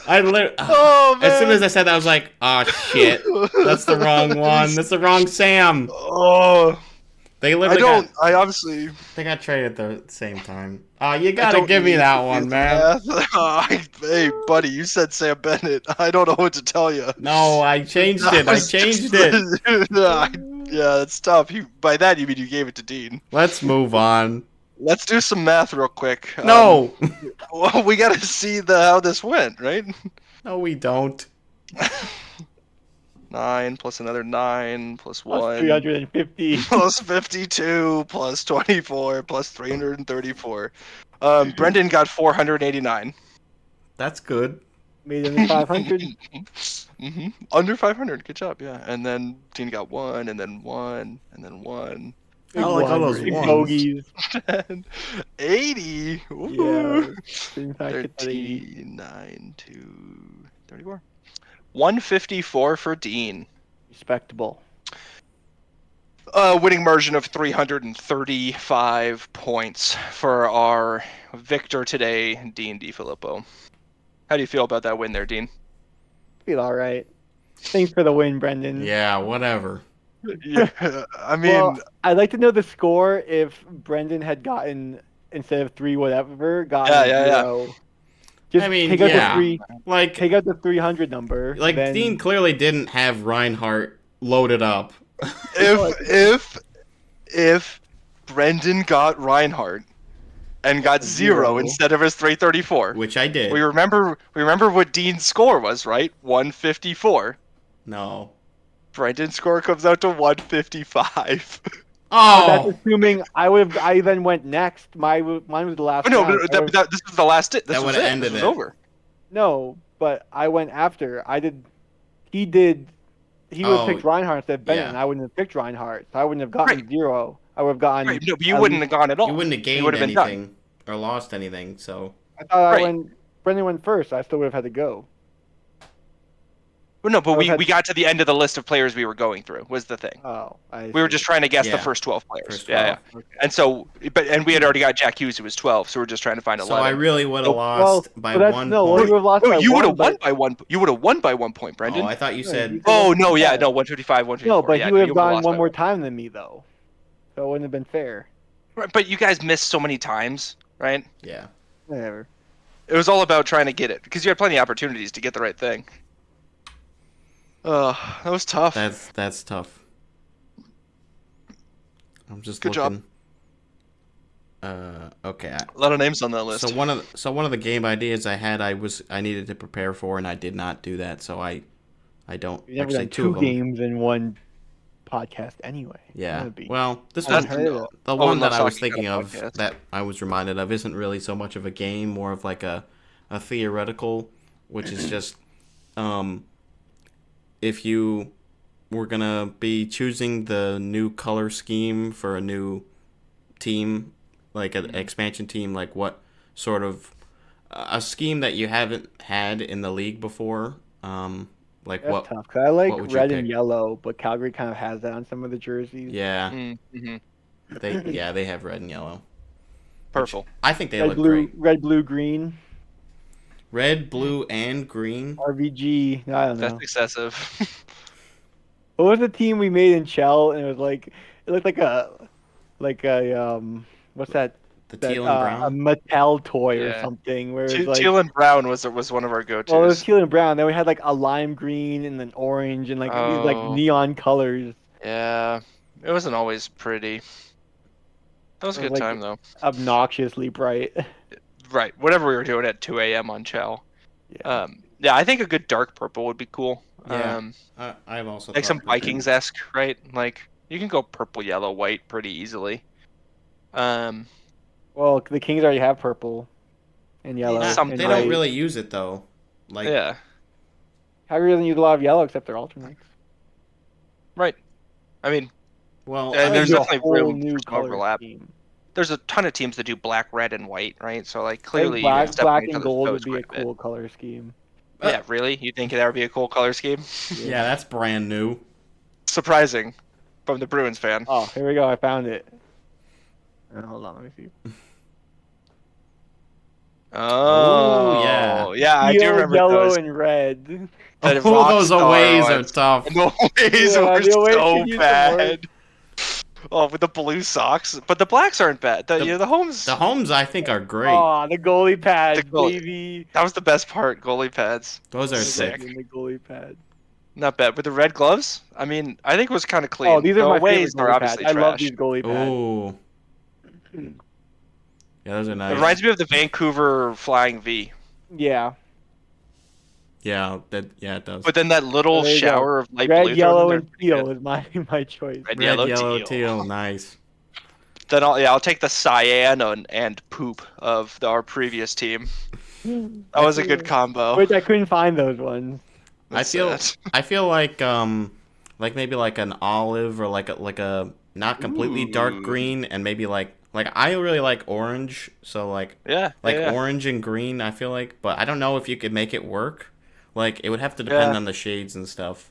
I literally... Oh, man. As soon as I said that, I was like, oh, shit. That's the wrong one. That's the wrong Sam. Oh, They literally I obviously. they got traded at the same time. You gotta give me that one, man. Hey, buddy, you said Sam Bennett. I don't know what to tell you. No, I changed it. I changed it. Yeah, it's tough. By that you mean you gave it to Dean. Let's move on. Let's do some math real quick. No. Well, we gotta see how this went, right? No, we don't. 9 plus another 9 plus Plus 1 350. plus 52 plus 24 plus 334. Brendan got 489. That's good. Made it in 500. Under 500. Good job, yeah. And then Dean got 1, and then 1, and then 1. I like all those Big ones. bogeys. 80. Yeah. Ooh. In fact, it's at 80. 39 to 34. 154 for Dean. Respectable. winning margin of 335 points for our victor today, Dean DeFilippo. How do you feel about that win there, Dean? Feel all right. Thanks for the win, Brendan. Yeah, whatever. Yeah, I mean, Well, I'd like to know the score if Brendan had gotten, instead of 3 whatever, gotten Yeah. 0. Just I mean, take out yeah. the 3, Like, take out the 300 number. then Dean clearly didn't have Reinhardt loaded up. if Brendan got Reinhardt and got 0 instead of his 334, Which I did. we remember what Dean's score was, right? 154. No. Brendan's score comes out to 155. That's Oh! assuming I then went next. Mine was the last No, round. this was the last. This That was would've it. ended This was it. over. No, but I went after. He would have picked Reinhardt instead of Bennett, yeah. and I wouldn't have picked Reinhardt. So I wouldn't have gotten Right. 0. I would have gotten. Right, no, but you wouldn't have gone at all. You wouldn't have It gained would have been done. anything or lost anything, so. I thought Right. Brendan went first. I still would have had to go. Well, no, but I would've we got to the end of the list of players we were going through. Was the thing. Oh, We were just trying to guess the Yeah. first 12 players. First Yeah. 12. Okay. And so, and we had already got Jack Hughes, who was 12. So we're just trying to find 11. So I really would have Well, lost by but that's- 1 no, point. we would have lost by you would have one, won but- by one. You would have won by 1 point, Brendan. Oh, I thought you No, said. you- Oh no, yeah, Yeah. no, 155, 154. No, but yeah, he would you have would've gone lost one by more time than me, though. So it wouldn't have been fair. Right, but you guys missed so many times, right? Yeah. Whatever. It was all about trying to get it because you had plenty of opportunities to get the right thing. That was tough. That's tough. I'm just Good job. looking. Okay. A lot of names on that list. So one of the game ideas I had, I needed to prepare for, and I did not do that. So I don't You've never actually done 2 2 of them. games in one podcast anyway. Yeah. That'd be Well, this That's one, unheard of. the Owen one that loves I was talking thinking about of, podcasts. that I was reminded of, isn't really so much of a game, more of like a theoretical, which is just if you were gonna be choosing the new color scheme for a new team, like an expansion team, like what sort of a scheme that you haven't had in the league before, like That's what? tough. 'Cause I like what would you red and pick? yellow, but Calgary kind of has that on some of the jerseys. Yeah, Mm-hmm. they have red and yellow. Purple. I think they Red, look blue, great. red, blue, green. Red, blue, and green. RVG. I don't know. That's excessive. What was the team we made in Chell? And it was like it looked like a what's that? The That, teal and a brown. Mattel toy or Yeah. something. Where it was like, Teal and brown was one of our go-tos. well, it was teal and brown. Then we had like a lime green and then orange and like these like Oh. neon colors. Yeah, it wasn't always pretty. That was a It was, good like, time though. Obnoxiously bright. Right, whatever we were doing at 2 a.m. on Chow. Yeah. Yeah, I think a good dark purple would be cool. Yeah. I've also Like thought some purple. Vikings-esque, right? Like you can go purple, yellow, white pretty easily. Well, the Kings already have purple and yellow. Nah, Some- and they white. don't really use it though. Like Yeah, Calgary doesn't use a lot of yellow except their alternates. right. I mean, well, And there's Do a definitely whole room new for some color overlap. scheme. there's a ton of teams that do black, red, and white, right? So like I think clearly, black, stepping black each and other's gold toes would be a quite bit. cool color scheme. Yeah, really? You think that would be a cool color scheme? yeah, that's brand new. Surprising, from the Bruins fan. Oh, here we go. I found it. Hold on, let me see. Oh, yeah. yeah, I do Teal, remember yellow, those. and red. That Oh, rock those star aways are ones. tough. The aways Yeah, were the aways so could use some work. bad. Oh, with the blue socks, but the blacks aren't bad. The homes. The homes I think are great. Oh, the goalie pad, The goalie- baby. That was the best part. Goalie pads, Those are sick. sick. The goalie pad. not bad. With the red gloves, I mean, I think it was kind of clean. Oh, these are the my aways favorite are goalie pads. obviously I trash. love these goalie pads. Ooh. Yeah, those are It nice. reminds me of the Vancouver Flying V. Yeah. Yeah, it does. But then that little There you go. shower of light Red, blue. yellow, thrown in and there, pretty teal good. is my choice. Red, Red, yellow, teal, nice. Then I'll take the cyan and poop of our previous team. That was a good combo. Which I couldn't find those ones. That's I feel like maybe like an olive or like a not completely dark Ooh. green, and maybe like I really like orange, so like yeah, yeah. orange and green I feel like, but I don't know if you could make it work. Like it would have to depend Yeah. on the shades and stuff.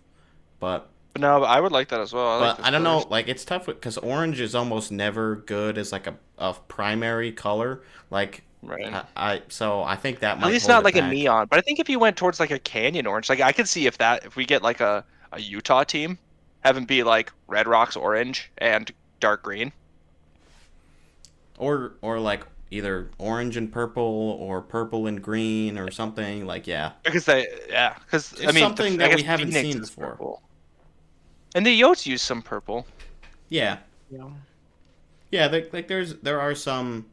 But But no, I would like that as well. I like But those I don't know, colors. like it's tough because orange is almost never good as like a primary color. Like Right. so I think that At might least hold not it like a back. neon. But I think if you went towards like a canyon orange, like I could see if we get like a Utah team, have them be like Red Rocks orange and dark green. Or like either orange and purple or purple and green or something. Like yeah, Because I just mean, something I that we guess haven't Phoenix seen is before. purple, and the Yotes use some purple. Yeah, Yeah. yeah. There are some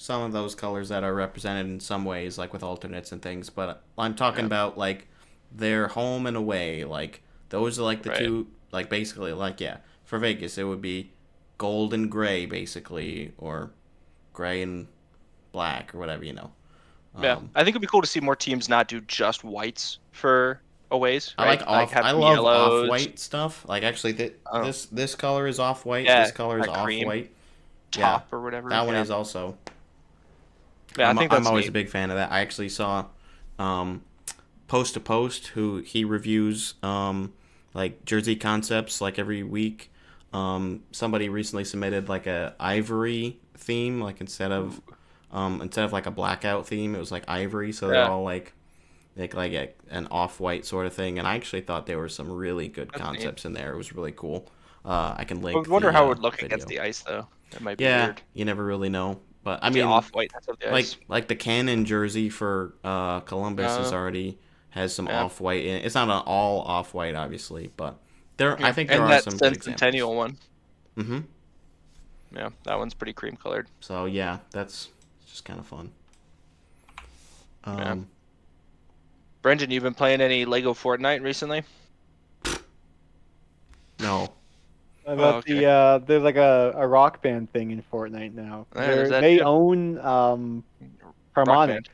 of those colors that are represented in some ways, like with alternates and things. But I'm talking Yeah. about like their home and away. Like those are like the Right. two. Like basically, like yeah, for Vegas it would be gold and gray basically, or gray and black or whatever Yeah, Um, I think it'd be cool to see more teams not do just whites for aways, I right? like Like off. have I some love off yellows. white stuff. Like actually, Oh, this color is off white. yeah, This color is like off cream white. Yeah, top or whatever. that one Yeah, is also. yeah, I think I'm that's always a neat. big fan of that. I actually saw, um, Post to Post, who he reviews like jersey concepts like every week. Somebody recently submitted like a ivory theme, like instead of like a blackout theme, it was like ivory. So they're Yeah, all an off white sort of thing. And I actually thought there were some really good that's neat. concepts in there. It was really cool. I can I would link wonder the how it would look against video. the ice though. That might be Yeah, weird. you never really know. But I If the mean, off white that's of the ice. like the Cannon jersey for Columbus is Uh, already has some yeah, off white in it. It's not an all off white, obviously, but there I yeah, think there and are that some good examples. Centennial one. Mm-hmm. Yeah, that one's pretty cream colored. So yeah, that's just kind of fun. Yeah, Um, Brendan, you've been playing any Lego Fortnite recently? no. What Oh, about okay. there's like a rock band thing in Fortnite now. Yeah, there's that They too. own Rock Harmonix. Band.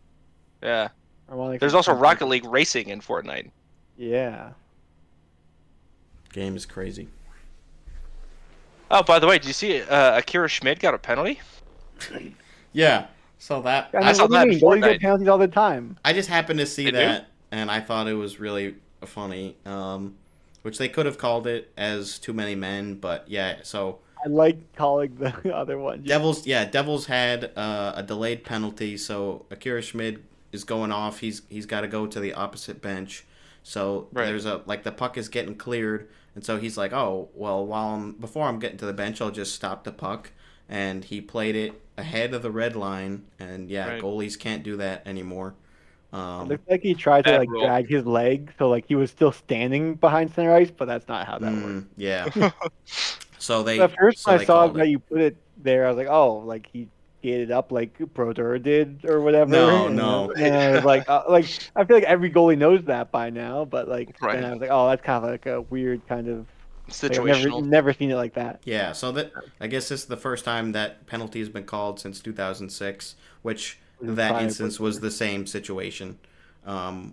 Yeah. Harmonix There's is also pretty Rocket big. League racing in Fortnite. Yeah. Game is crazy. Oh, by the way, did you see Akira Schmid got a penalty? Yeah. So that I I mean, saw what do you that in mean? Goalies get Fortnite. penalties all the time. I just happened to see They do? that, and I thought it was really funny. Which they could have called it as too many men, but yeah. So I like calling the other one. Devils had a delayed penalty, so Akira Schmid is going off. He's got to go to the opposite bench. So Right. there's like the puck is getting cleared, and so he's like, oh well, before I'm getting to the bench, I'll just stop the puck, and he played it ahead of the red line, and yeah, Right. goalies can't do that anymore. It looks like he tried to Bad like rule. drag his leg, so like he was still standing behind center ice, but that's not how that works. Yeah. So At first, when I they saw called that it. you put it there, I was like, oh, like he skated up like Brodeur did or whatever. No, And no. then I was like I feel like every goalie knows that by now, but like then Right. I was like, oh, that's kind of like a weird kind of like I've Situational. never seen it like that. Yeah, so that I guess this is the first time that penalty has been called since 2006, which Which is that probably instance was Brodeur. the same situation,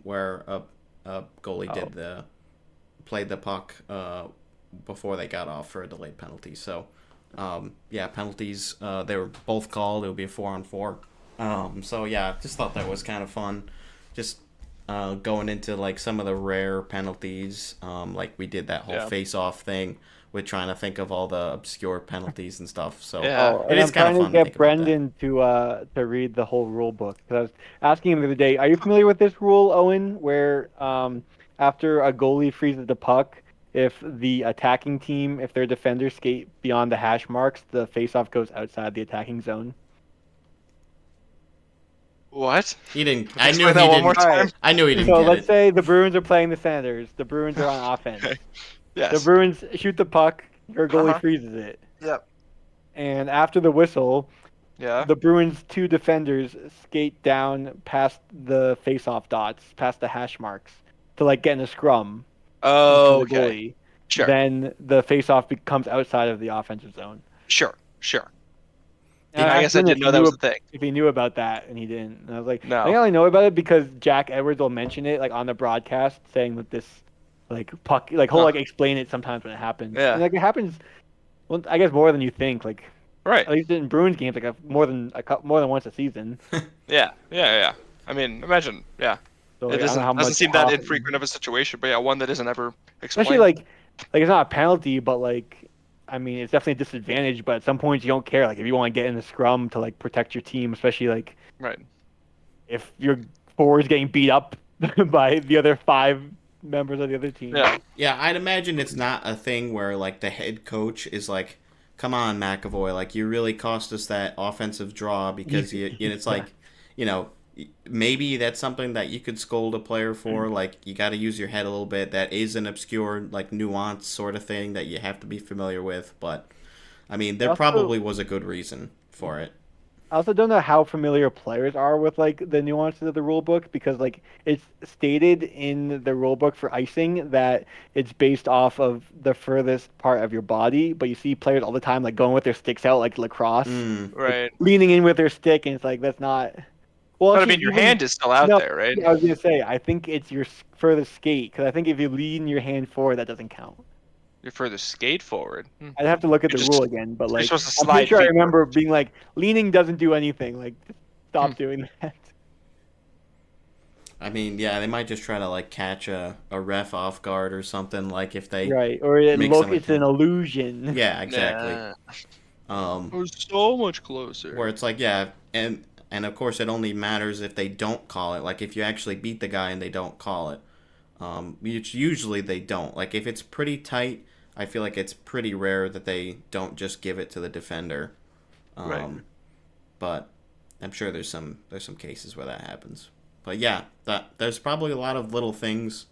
where a goalie Oh. played the puck before they got off for a delayed penalty. So, yeah, penalties they were both called. It would be a 4-on-4. So yeah, just thought that was kind of fun, just going into like some of the rare penalties. Like we did that whole Yeah. face-off thing with trying to think of all the obscure penalties and stuff. So Yeah. Oh, it and is I'm kind of trying to fun to get think about that. Brendan to read the whole rule book because I was asking him the other day. Are you familiar with this rule, Owen? Where after a goalie freezes the puck, if the attacking team, if their defenders skate beyond the hash marks, the faceoff goes outside the attacking zone. What? He didn't. I knew Explain he that one more didn't. time. Alright. I knew he didn't So get let's it. say the Bruins are playing the Senators. The Bruins are on offense. Okay. The Yes. Bruins shoot the puck. Your goalie Uh-huh. freezes it. Yep. And after the whistle, Yeah. the Bruins' two defenders skate down past the face-off dots, past the hash marks, to like get in a scrum Oh, with the okay. goalie. Sure. Then the face-off becomes outside of the offensive zone. Sure. Sure. And I asked guess I him didn't know that was a thing. if he knew about that, and he didn't. And I was like, No. I think I only know about it because Jack Edwards will mention it like on the broadcast, saying that this like puck, like he'll Huh. like explain it sometimes when it happens. Yeah. And like it happens, well, I guess more than you think. Like Right. at least in Bruins games, like more than once a season. Yeah. Yeah. I mean, imagine. Yeah. So It like, I don't know how doesn't much seem that often. infrequent of a situation, but yeah, one that isn't ever Especially explained. like like it's not a penalty, but like I mean it's definitely a disadvantage. But at some points you don't care. Like if you want to get in the scrum to like protect your team, especially like Right. if your forward's getting beat up by the other 5 members of the other team. Yeah. Yeah, I'd imagine it's not a thing where like the head coach is like, "Come on, McAvoy, like you really cost us that offensive draw because it's like, you know, maybe that's something that you could scold a player for. Like you got to use your head a little bit. That is an obscure like nuance sort of thing that you have to be familiar with. But I mean, there probably was a good reason for it. I also don't know how familiar players are with like the nuances of the rule book because like it's stated in the rule book for icing that it's based off of the furthest part of your body, but you see players all the time like going with their sticks out like lacrosse, Mm. like, Right. leaning in with their stick, and it's like that's not. Well, But I actually, mean, your even hand is still out no, there, right? yeah, I was gonna say I think it's your furthest skate because I think if you lean your hand forward, that doesn't count. You're further skate forward. I'd have to look at You're the just rule again, but you're like supposed to I'm pretty slide sure I feet remember forward. being like leaning doesn't do anything. Like stop doing that. I mean, yeah, they might just try to like catch a ref off guard or something. Like if they Right, or make some it's an attempt. illusion. Yeah, exactly. Yeah. Um, We're so much closer. where it's like, yeah, and of course it only matters if they don't call it. Like if you actually beat the guy and they don't call it, which usually they don't. Like if it's pretty tight, I feel like it's pretty rare that they don't just give it to the defender. Right. But I'm sure there's some cases where that happens. But yeah, there's probably a lot of little things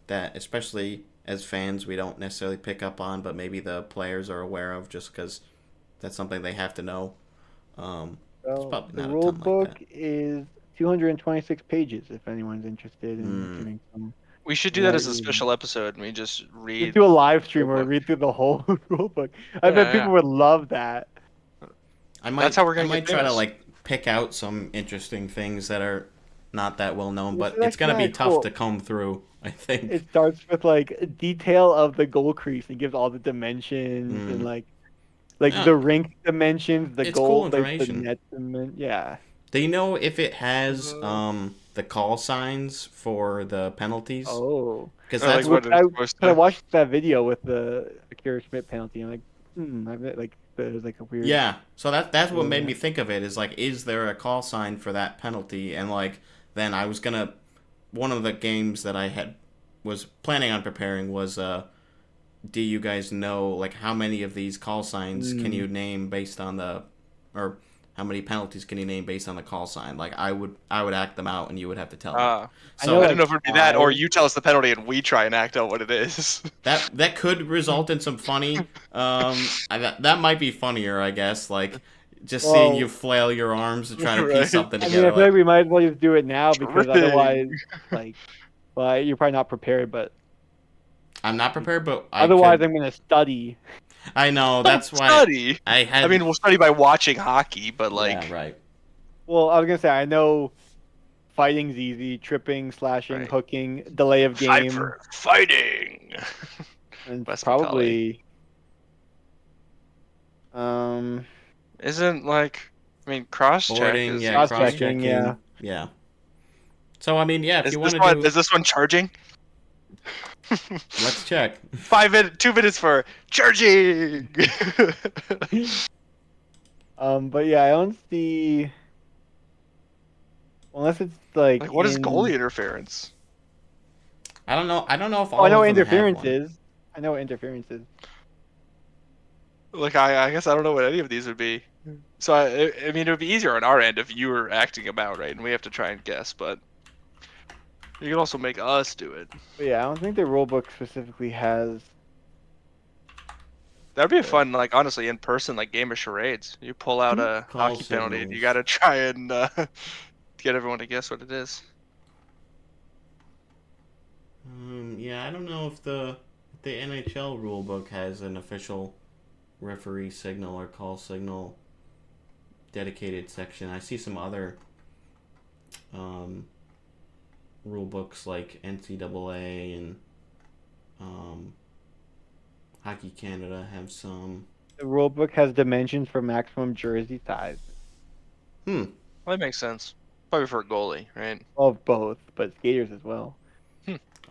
that, especially as fans, we don't necessarily pick up on, but maybe the players are aware of just because that's something they have to know. It's So probably the not a rule ton like book that. is 226 pages. If anyone's interested in Mm. doing some We should do that light as a reading, special episode, and we just just read. do a live stream rule where we book. read through the whole rule book. I bet Yeah, people yeah. would love that. That's how we're I gonna get might try to famous. like pick out some interesting things that are not that well known, This but is it's actually gonna kind be of tough to cool. comb through, I think. It starts with like detail of the goal crease and gives all the dimensions and Mm. like Yeah, the rink dimensions, the it's cool goal, like the information. net dimension. Yeah. Do you know if it has Uh, the call signs for the penalties? Oh. Because or like that's Which what what. it's I supposed I to. watched that video with the Akira Schmidt penalty. And I'm like, I bet like there's like a weird. Yeah, so that's what made Yeah. me think of it. Is like, is there a call sign for that penalty? And like, then I was gonna. One of the games that I had was planning on preparing was do you guys know like how many of these call signs can Mm. you name based on the, or how many penalties can you name based on the call sign? Like I would act them out and you would have to tell me. I know I So don't like know if it'd be that, or 5. you tell us the penalty and we try and act out what it is. that could result in some funny. That might be funnier, I guess. Like just seeing you Well, flail your arms to try to piece Right. something I mean, I together. feel like Like we might as well just do it now because Tripping. otherwise, like, well, you're probably not prepared, but I'm not prepared, but I otherwise, could. I'm gonna study. I know Don't that's why study. I I had. mean, we'll study by watching hockey, but Yeah, like, right. Well, I was gonna say I know fighting's easy, tripping, slashing, right. hooking, delay of game, Pfeiffer fighting. and Wes McCauley. probably um Isn't like, I mean, cross check Boarding, is yeah, cross easy. cross-checking. Yeah. checking, yeah. So I mean, yeah, if Is you this want to one? do, Is this one charging? let's check. 5 minutes, 2 minutes for charging. But yeah, I don't see unless it's like Like, what is goalie in. interference? I don't know. I don't know if Oh, I all know of what them have interference one. is. I know what interference is. Like, I guess I don't know what any of these would be. So I mean, it would be easier on our end if you were acting them out, right? And we have to try and guess, but you can also make us do it. But yeah, I don't think the rule book specifically has. That'd be a fun, like, honestly, in person, like, game of charades. You pull out a Call hockey penalty, and you signals. gotta try and get everyone to guess what it is. Yeah, I don't know if the NHL rulebook has an official referee signal or call signal dedicated section. I see some other um, rule books like NCAA and Hockey Canada have some. The rule book has dimensions for maximum jersey size. Hmm. Well, that makes sense. Probably for a goalie, right? Well, both, but skaters as well.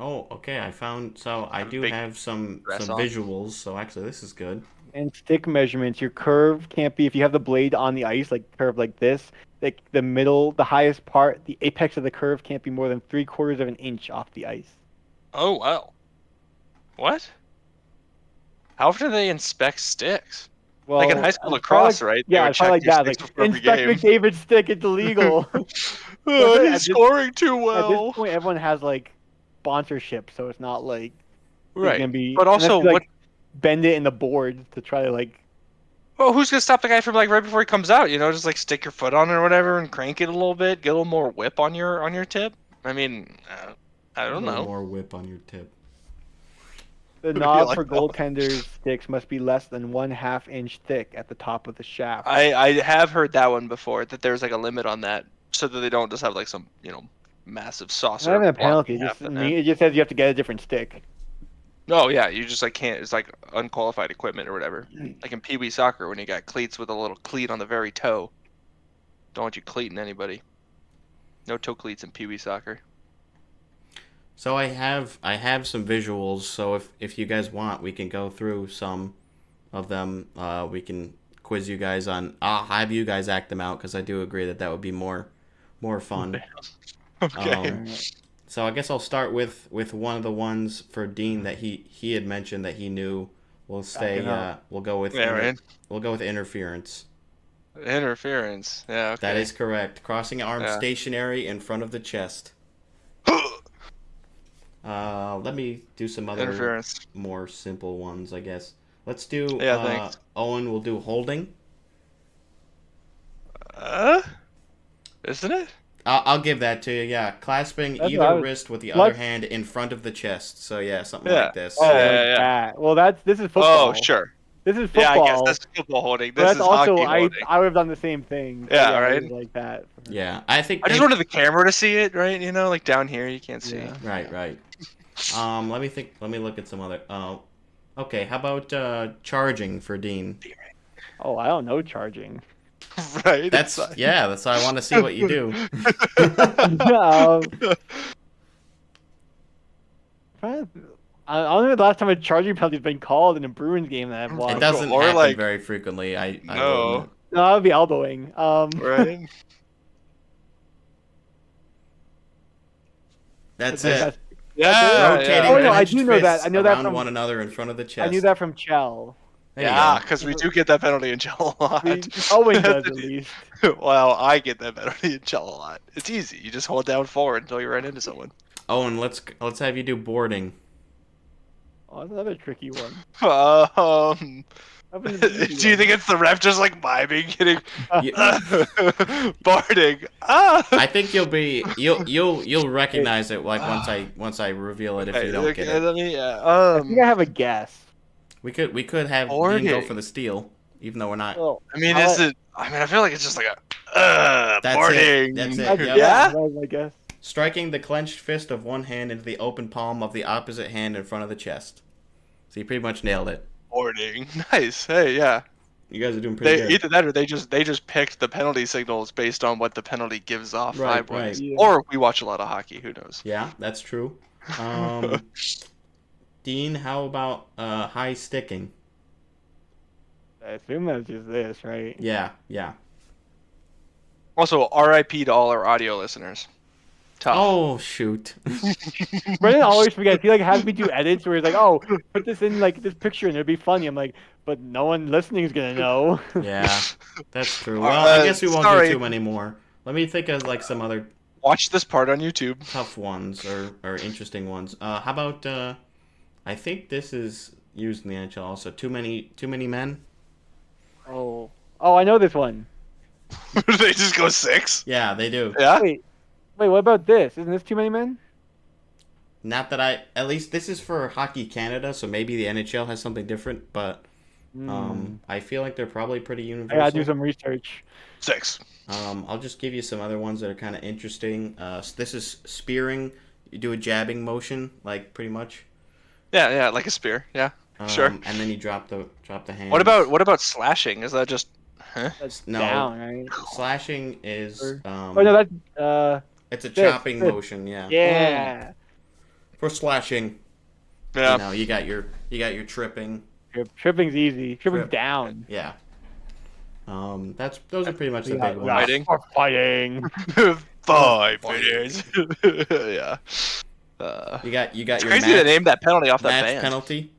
Oh, okay. I found. So I do big have some dress on. visuals. So actually, this is good. And stick measurements. Your curve can't be if you have the blade on the ice, like curve like this. Like the middle, the highest part, the apex of the curve can't be more than 3/4 of an inch off the ice. Oh wow. What? How often do they inspect sticks? Like in Well, high school it's probably lacrosse, like, right? They yeah, would it's probably check like your that. sticks Like before every inspect game. McDavid's stick, it's illegal. Well, I feel like He's scoring too at this well. point, everyone has like sponsorship, so it's not like there's Right. gonna be But unless also, you what? like bend it in the boards to try to like. Well, who's gonna stop the guy from like right before he comes out? You know, just like stick your foot on it or whatever and crank it a little bit, get a little more whip on your tip. I mean, I A don't little know. more whip on your tip. The Would you knob like for that one? goaltenders sticks must be less than 1/2 inch thick at the top of the shaft. I have heard that one before. That there's like a limit on that, so that they don't just have like some massive Not saucer even a blocking penalty. half Just the net. it just says you have to get a different stick. No, yeah, you just like can't. It's like unqualified equipment or whatever. Like in Pee Wee soccer when you got cleats with a little cleat on the very toe. Don't want you cleating anybody. No toe cleats in Pee Wee soccer. So I have some visuals. So if you guys want, we can go through some of them. We can quiz you guys on. I'll have you guys act them out because I do agree that would be more fun. Okay. Alright. So I guess I'll start with one of the ones for Dean that he had mentioned that he knew. We'll stay. Backing up. We'll go with Yeah, right. we'll go with interference. Interference. Yeah. Okay. That is correct. Crossing arm Yeah. stationary in front of the chest. Let me do some other Interference. more simple ones, I guess. Let's do. Yeah, thanks. Owen will do holding. Isn't it? I'll give that to you. Yeah, clasping That's what either I was- wrist with the what? other hand in front of the chest. So yeah, something Yeah. like this. Oh, Yeah, like yeah. that. Well, this is football. Oh, sure. This is Yeah, football. I guess that's football holding. But This that's is also hockey holding. I would have done the same thing. But Yeah, it right? was like that. Yeah, I think. I just wanted the camera to see it, right? You know, like down here you can't see. Yeah. Right, right. Let me think. Let me look at some other. Okay. How about charging for Dean? Oh, I don't know charging. Right. That's That's why I want to see what you do. I don't know the last time a charging penalty's been called in a Bruins game that I've It watched. doesn't Or happen like- very frequently. I will No. admit. No, that would be elbowing. Right. That's That's- it. Yeah. Rotating yeah. Oh, no, I clenched do know that. fists I know that around from- one another in front of the chest. I knew that from Chell. There you Yeah, go. because we do get that penalty in Chell a lot. Owen does at least. Well, I get that penalty in Chell a lot. It's easy. You just hold down forward until you run into someone. Owen, let's have you do boarding. Oh, that's another tricky one. Do you think it's the ref just like miming, getting boarding? I think you'll recognize it like once I reveal it if you don't get it. Let me, I think I have a guess. We could have Dean Boarding. go for the steal, even though we're not. Well, I mean, I feel like it's just like a That's boarding. it. That's it. that's, Yep. Yeah? that was my guess. Striking the clenched fist of one hand into the open palm of the opposite hand in front of the chest. So you pretty much nailed it. Boarding. Nice. Hey, yeah. You guys are doing pretty good. Either that or they just picked the penalty signals based on what the penalty gives off Right, vibe-wise. right. Yeah. Or we watch a lot of hockey. Who knows? Yeah, that's true. Dean, how about high sticking? I assume that's just this, right? Yeah. Also, RIP to all our audio listeners. Tough. Oh shoot. Brendan always forgets. He like has me do edits where he's like, "Oh, put this in like this picture and it'll be funny." I'm like, "But no one listening is gonna know." Yeah, that's true. Well, I guess we won't sorry. do too many more. Let me think of like some other Watch this part on YouTube. tough ones or interesting ones. How about I think this is used in the NHL also. Too many men. Oh, I know this one. They just go 6? Yeah, they do. Yeah? Wait, what about this? Isn't this too many men? Not that at least this is for Hockey Canada, so maybe the NHL has something different, but I feel like they're probably pretty I universal. gotta do some research. 6. I'll just give you some other ones that are kind of interesting. This is spearing. You do a jabbing motion, like pretty much. Yeah, like a spear. Yeah, sure. And then you drop the hand. What about slashing? Is that just? Huh? That's No. down, right? Slashing is Oh no, that's it's a this, chopping this. motion. Yeah. yeah. For slashing, Yeah. you know, you got your tripping. Tripping's easy. Tripping's Trip. down. Yeah. Those are pretty much the big We ones. got Fighting. for fighting. 5 Fighting. minutes. Yeah. You got It's your crazy to name that penalty off that match band. penalty.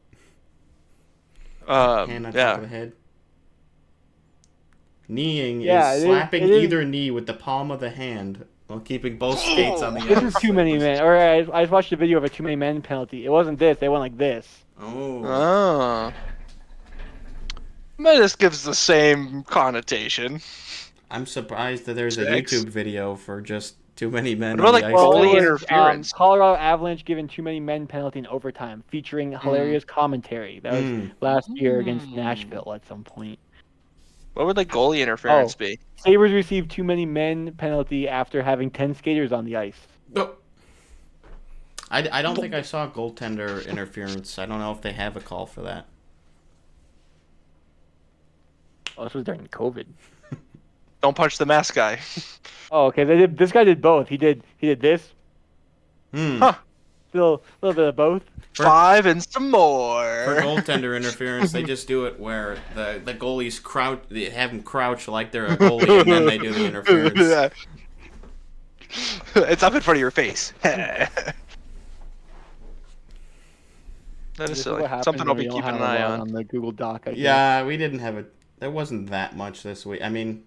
Hand on top Yeah. of the head. Kneeing Yeah, is it is- slapping it is- either knee with the palm of the hand while keeping both skates on the This ice. is too many men. Or I just watched a video of a too many men penalty. It wasn't this. They went like this. Oh. Oh. But this gives the same connotation. I'm surprised that there's a Six. YouTube video for just too many men What about, on like, the ice. goalie it was, interference? Colorado Avalanche giving too many men penalty in overtime, featuring hilarious commentary. That was Mm. last year against Nashville at some point. What would the goalie interference be? Sabres received too many men penalty after having 10 skaters on the ice. Oh. I don't think I saw goaltender interference. I don't know if they have a call for that. Oh, this was during COVID. Don't punch the mask guy. Oh, okay. This guy did both. He did this. Huh. Still a little bit of both. 5 and some For more. goaltender interference, they just do it where the goalies crouch. They have them crouch like they're a goalie, and then they do the interference. It's up in front of your face. That This is is silly. what happens Something when I'll we be don't keeping have an a eye lot on. the Google Doc. I guess. Yeah, we didn't have there wasn't that much this week. I mean,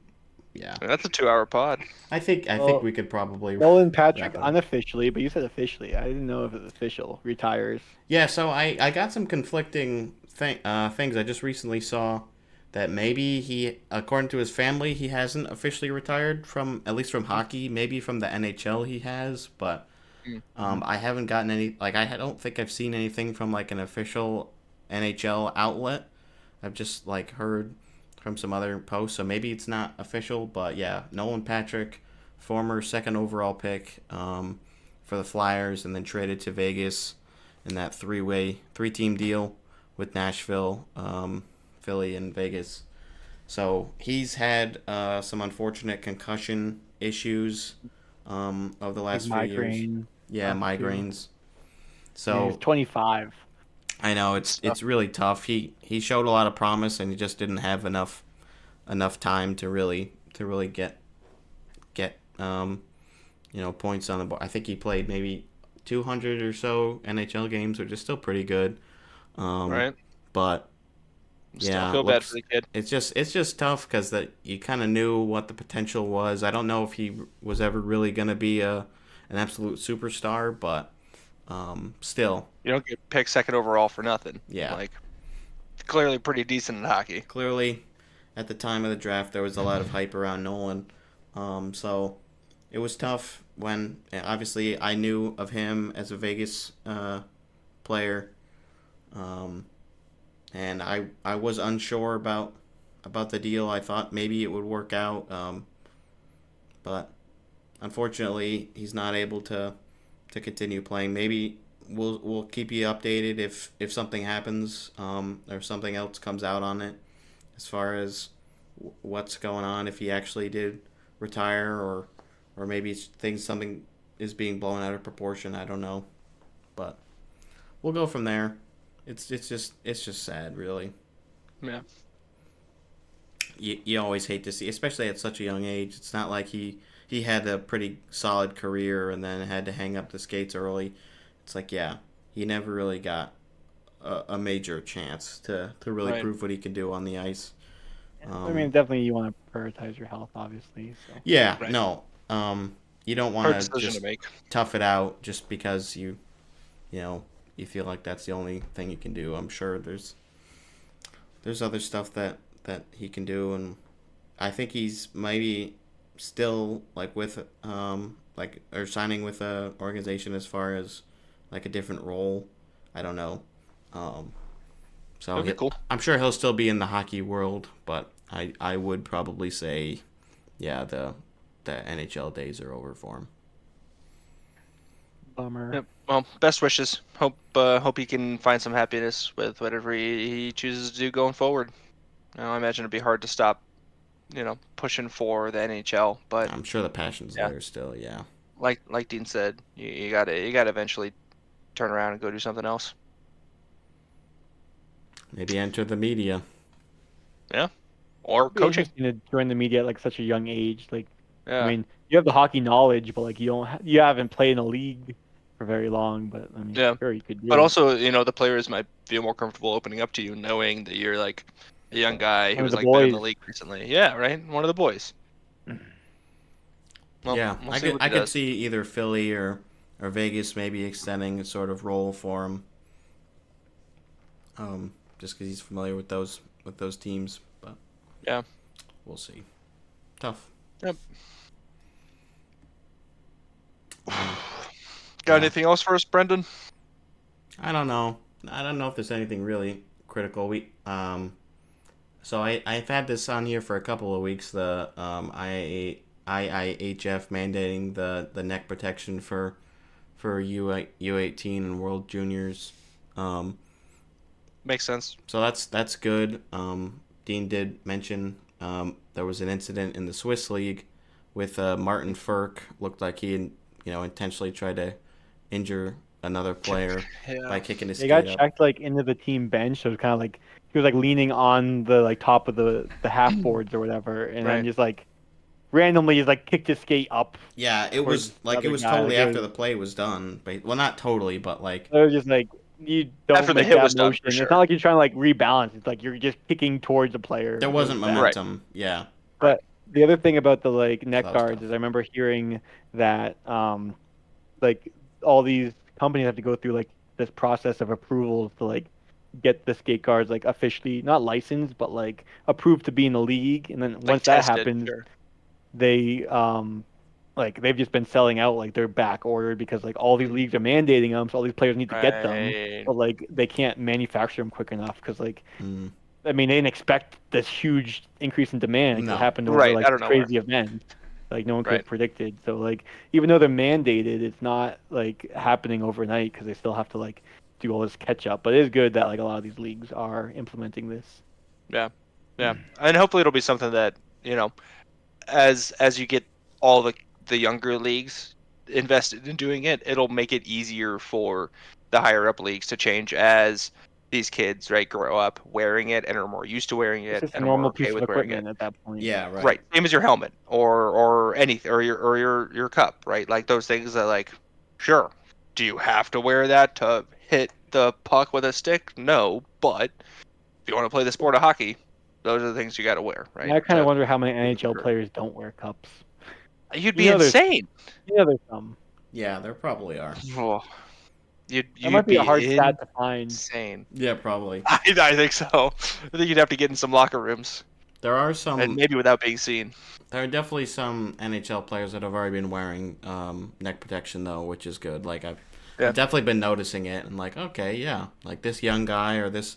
yeah. That's a 2-hour pod. I think Well, we could probably. Nolan Patrick wrap it up. Unofficially, but you said officially. I didn't know if it's official. Retires. Yeah, so I got some conflicting things. I just recently saw that maybe he, according to his family, he hasn't officially retired from, at least from hockey. Maybe from the NHL he has, but I haven't gotten any. Like, I don't think I've seen anything from like an official NHL outlet. I've just like heard from some other posts, so maybe it's not official. But yeah, Nolan Patrick, former second overall pick for the Flyers, and then traded to Vegas in that three-team deal with Nashville, Philly, and Vegas. So he's had some unfortunate concussion issues over the last few years. Migraine. Yeah, stuff, too. migraines. He's So 25. I know it's really tough. He showed a lot of promise, and he just didn't have enough time to really get points on the board. I think he played maybe 200 or so NHL games, which is still pretty good. Right? But Still yeah, feel bad for the kid. it's just tough because that you kind of knew what the potential was. I don't know if he was ever really gonna be an absolute superstar, but still, You don't get picked second overall for nothing. Yeah. Like, clearly pretty decent in hockey. clearly, at the time of the draft, there was a lot of hype around Nolan. So it was tough when obviously I knew of him as a Vegas player, and I was unsure about the deal. I thought maybe it would work out, but unfortunately, he's not able to continue playing. Maybe we'll keep you updated if something happens, or something else comes out on it, as far as what's going on, if he actually did retire, or maybe something is being blown out of proportion. I don't know, but we'll go from there. It's just sad, really. Yeah. You always hate to see, especially at such a young age. It's not like he had a pretty solid career and then had to hang up the skates early. It's like, yeah, he never really got a major chance to really Right. prove what he could do on the ice. I mean, definitely you want to prioritize your health, obviously. So. Yeah, Right. no. You don't Hard want to decision just to make. tough it out just because you feel like that's the only thing you can do. I'm sure there's other stuff that he can do, and I think he's maybe still like with or signing with a organization as far as like a different role. I don't know. So That'd be cool. I'm sure he'll still be in the hockey world, but I would probably say, yeah, the NHL days are over for him. Bummer. Yep. Well, best wishes. Hope he can find some happiness with whatever he chooses to do going forward. I imagine it'd be hard to stop, pushing for the NHL. But I'm sure the passion's Yeah. there still. Yeah. like Dean said, you gotta eventually turn around and go do something else. Maybe enter the media. Yeah, or It'd be coaching. interesting to join the media at like such a young age. Like, Yeah. I mean, you have the hockey knowledge, but like you haven't played in a league for very long. But I mean, Yeah. sure, you could do But it. also, the players might feel more comfortable opening up to you, knowing that you're like a young guy who One of was the like been in the boys. league recently. Yeah, right. One of the boys. Well, Yeah, we'll I see could what I he could does. see either Philly or Vegas maybe extending a sort of role for him. Just because he's familiar with those teams, but Yeah. we'll see. Tough. Yep. Um, Got yeah. anything else for us, Brendan? I don't know. I don't know if there's anything really critical. So I've had this on here for a couple of weeks. The IIHF mandating the neck protection for U18 and World Juniors. Makes sense. So that's good. Dean did mention there was an incident in the Swiss League with Martin Firk. Looked like he intentionally tried to injure another player by Yeah. kicking his They got skate up. checked like into the team bench, so it was kind of like he was like leaning on the like top of the half boards or whatever, and then Right. just like randomly just like kicked his skate up. Yeah, it was towards like the it other was guy. totally Like, after the play was done. But, well, not totally, but like it was just like you don't After the make hit that was done, for motion. It's sure. not like you're trying to like rebalance. It's like you're just kicking towards the player. there It wasn't was bad. momentum. Yeah, But the other thing about the like neck that was guards tough. is I remember hearing that like all these companies have to go through like this process of approvals to like get the skate guards like officially not licensed but like approved to be in the league, and then Like once that tested. happens, Sure. they like they've just been selling out, like they're back ordered because like all these leagues are mandating them, so all these players need to get them, Right. but like they can't manufacture them quick enough because like Mm. I mean, they didn't expect this huge increase in demand. It No. happened over Right, like out of this nowhere. crazy event. Like no one could Right. have predicted. So like even though they're mandated, it's not like happening overnight because they still have to like do all this catch up. But it is good that like a lot of these leagues are implementing this. Yeah. Yeah. And hopefully it'll be something that, as you get all the younger leagues invested in doing it, it'll make it easier for the higher up leagues to change as these kids, right, grow up wearing it and are more used to wearing It's it just a and are more normal okay piece of with wearing it. equipment at that point. Yeah, right. Right. Same as your helmet or anything or your cup, right? Like those things that like, sure. Do you have to wear that to hit the puck with a stick? No, but if you want to play the sport of hockey, those are the things you got to wear, right? I kind of To wonder how many be NHL sure. players don't wear cups. You'd You be know, there's insane. some. Yeah, there probably are. Oh, That you'd might be a hard be stat to find. insane. Yeah, probably. I think so. I think you'd have to get in some locker rooms There are and some. maybe without being seen. There are definitely some NHL players that have already been wearing neck protection though, which is good. Like I've definitely been noticing it, and like okay, yeah, like this young guy or this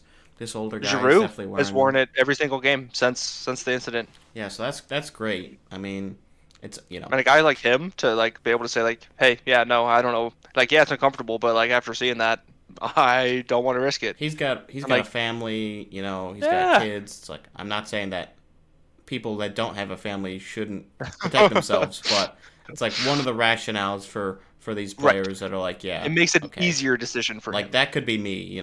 older guy is Giroux definitely wearing has worn them. it every single game since the incident. Yeah, so that's great. I mean, it's And a guy like him to like be able to say like, hey, yeah, no, I don't know, like yeah, it's uncomfortable, but like after seeing that, I don't want to risk it. he's got I'm a like, family. He's got yeah, kids. It's like I'm not saying that people that don't have a family shouldn't protect themselves, but it's like one of the rationales for these right. players that are like, yeah, It makes it an okay, easier decision for like him. that could be me.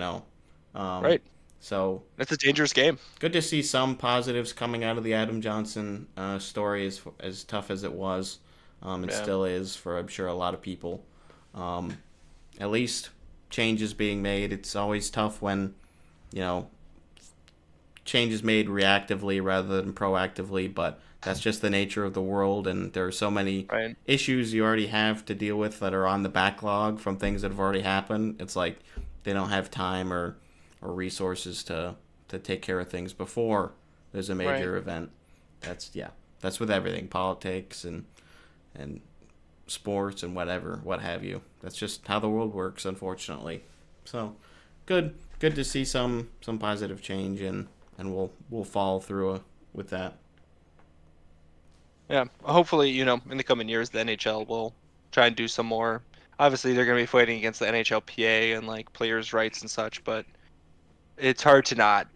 Right. So It's a dangerous game. good to see some positives coming out of the Adam Johnson story, as tough as it was. It Yeah. still is for, I'm sure, a lot of people. At least changes being made. It's always tough when, you know, change is made reactively rather than proactively, but that's just the nature of the world, and there are so many Right. issues you already have to deal with that are on the backlog from things that have already happened. It's like they don't have time or resources to take care of things before there's a major event. That's with everything, politics and sports and what have you. That's just how the world works, unfortunately. So good to see some positive change, and we'll follow through with that. Yeah. Hopefully, in the coming years, the NHL will try and do some more. Obviously, they're going to be fighting against the NHLPA and like players' rights and such, but it's hard to not,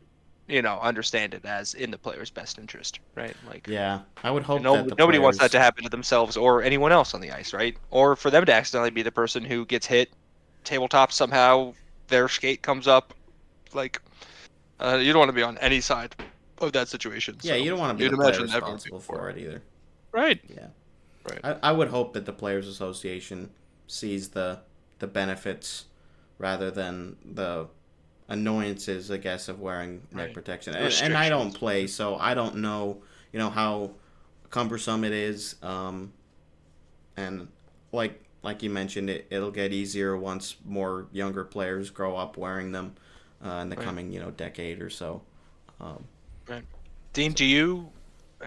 understand it as in the player's best interest, right? Like, Yeah, I would hope no, that the nobody wants that players. to happen to themselves or anyone else on the ice, right? Or for them to accidentally be the person who gets hit tabletop somehow their skate comes up. Like, you don't want to be on any side of that situation. Yeah, so you don't want to be you'd the player imagine everyone would be responsible for for it either. Right. Yeah. Right. I would hope that the Players Association sees the benefits rather than the annoyances, I guess, of wearing neck Right. protection. The And I don't restrictions. play, so I don't know, how cumbersome it is. And like you mentioned, it'll get easier once more younger players grow up wearing them in the Right. coming decade or so. Right. Dean, do you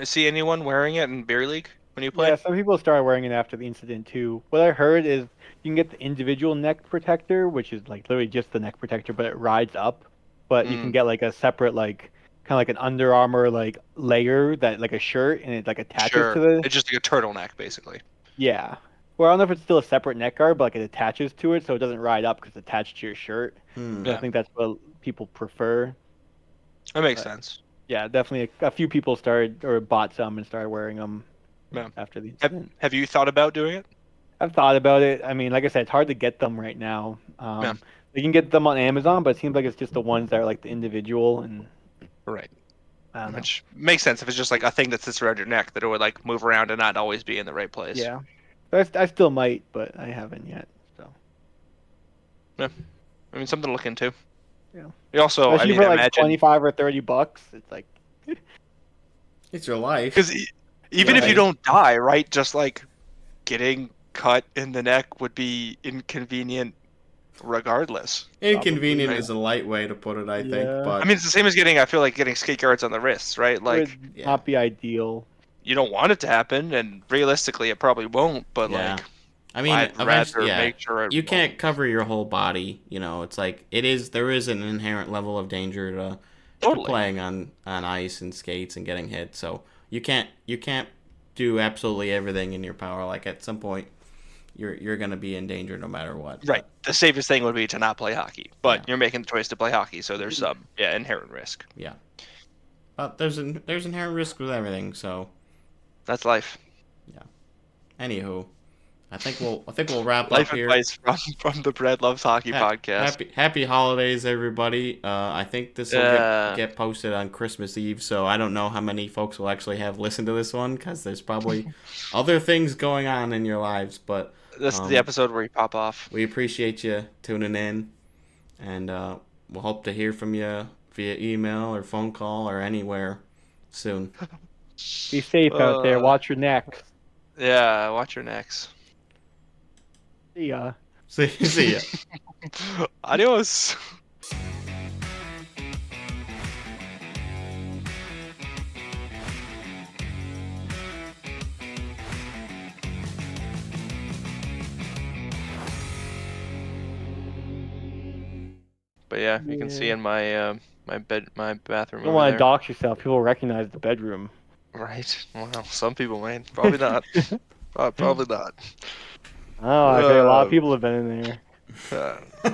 see anyone wearing it in beer league when you play? Yeah, some people started wearing it after the incident too. What I heard is you can get the individual neck protector, which is like literally just the neck protector, but it rides up. But you can get like a separate like kind of like an Under Armour like layer that like a shirt and it like attaches Sure. to the It's just like a turtleneck, basically. yeah. Well, I don't know if it's still a separate neck guard, but like it attaches to it so it doesn't ride up because it's attached to your shirt. So I Yeah. think that's what people prefer. That makes But sense. yeah, definitely a few people started or bought some and started wearing them Yeah. after the Have, incident. have you thought about doing it? I've thought about it. I mean, like I said, it's hard to get them right now. Yeah. You can get them on Amazon, but it seems like it's just the ones that are like the individual, and Right. I don't know. Which makes sense if it's just like a thing that sits around your neck that it would like move around and not always be in the right place. Yeah, but I still might, but I haven't yet. So I mean, something to look into. yeah, You also, I especially mean, for like imagine 25 or 30 bucks, it's like It's your life. because even if you Right. don't die, right? Just like getting cut in the neck would be inconvenient regardless. Inconvenient Probably. is a light way to put it, I think. Yeah. But I mean, it's the same as I feel like getting skate guards on the wrists, right? it Like, would Yeah. not be ideal. you don't want it to happen, and realistically, it probably won't. But Yeah. like, I mean, I'd eventually, rather yeah, make sure it you can't won't. cover your whole body. It's like there is an inherent level of danger to Totally. playing on ice and skates and getting hit. So you can't do absolutely everything in your power. Like at some point, you're gonna be in danger no matter what. Right. The safest thing would be to not play hockey, but Yeah. you're making the choice to play hockey, so there's some inherent risk. Yeah. But there's inherent risk with everything. So That's life. anywho, I think we'll wrap Life up here. advice from the Brad Loves Hockey podcast. Happy holidays, everybody. I think this will get posted on Christmas Eve, so I don't know how many folks will actually have listened to this one because there's probably other things going on in your lives. But This is the episode where you pop off. we appreciate you tuning in, and we'll hope to hear from you via email or phone call or anywhere soon. Be safe out there. Watch your necks. Yeah, watch your necks. See ya. See ya. Adios. But yeah, you can see in my my bathroom You don't over want to there. dox yourself. People recognize the bedroom. Right. Well, some people might. Probably not. Probably not. Oh, I bet a lot of people have been in there. Uh,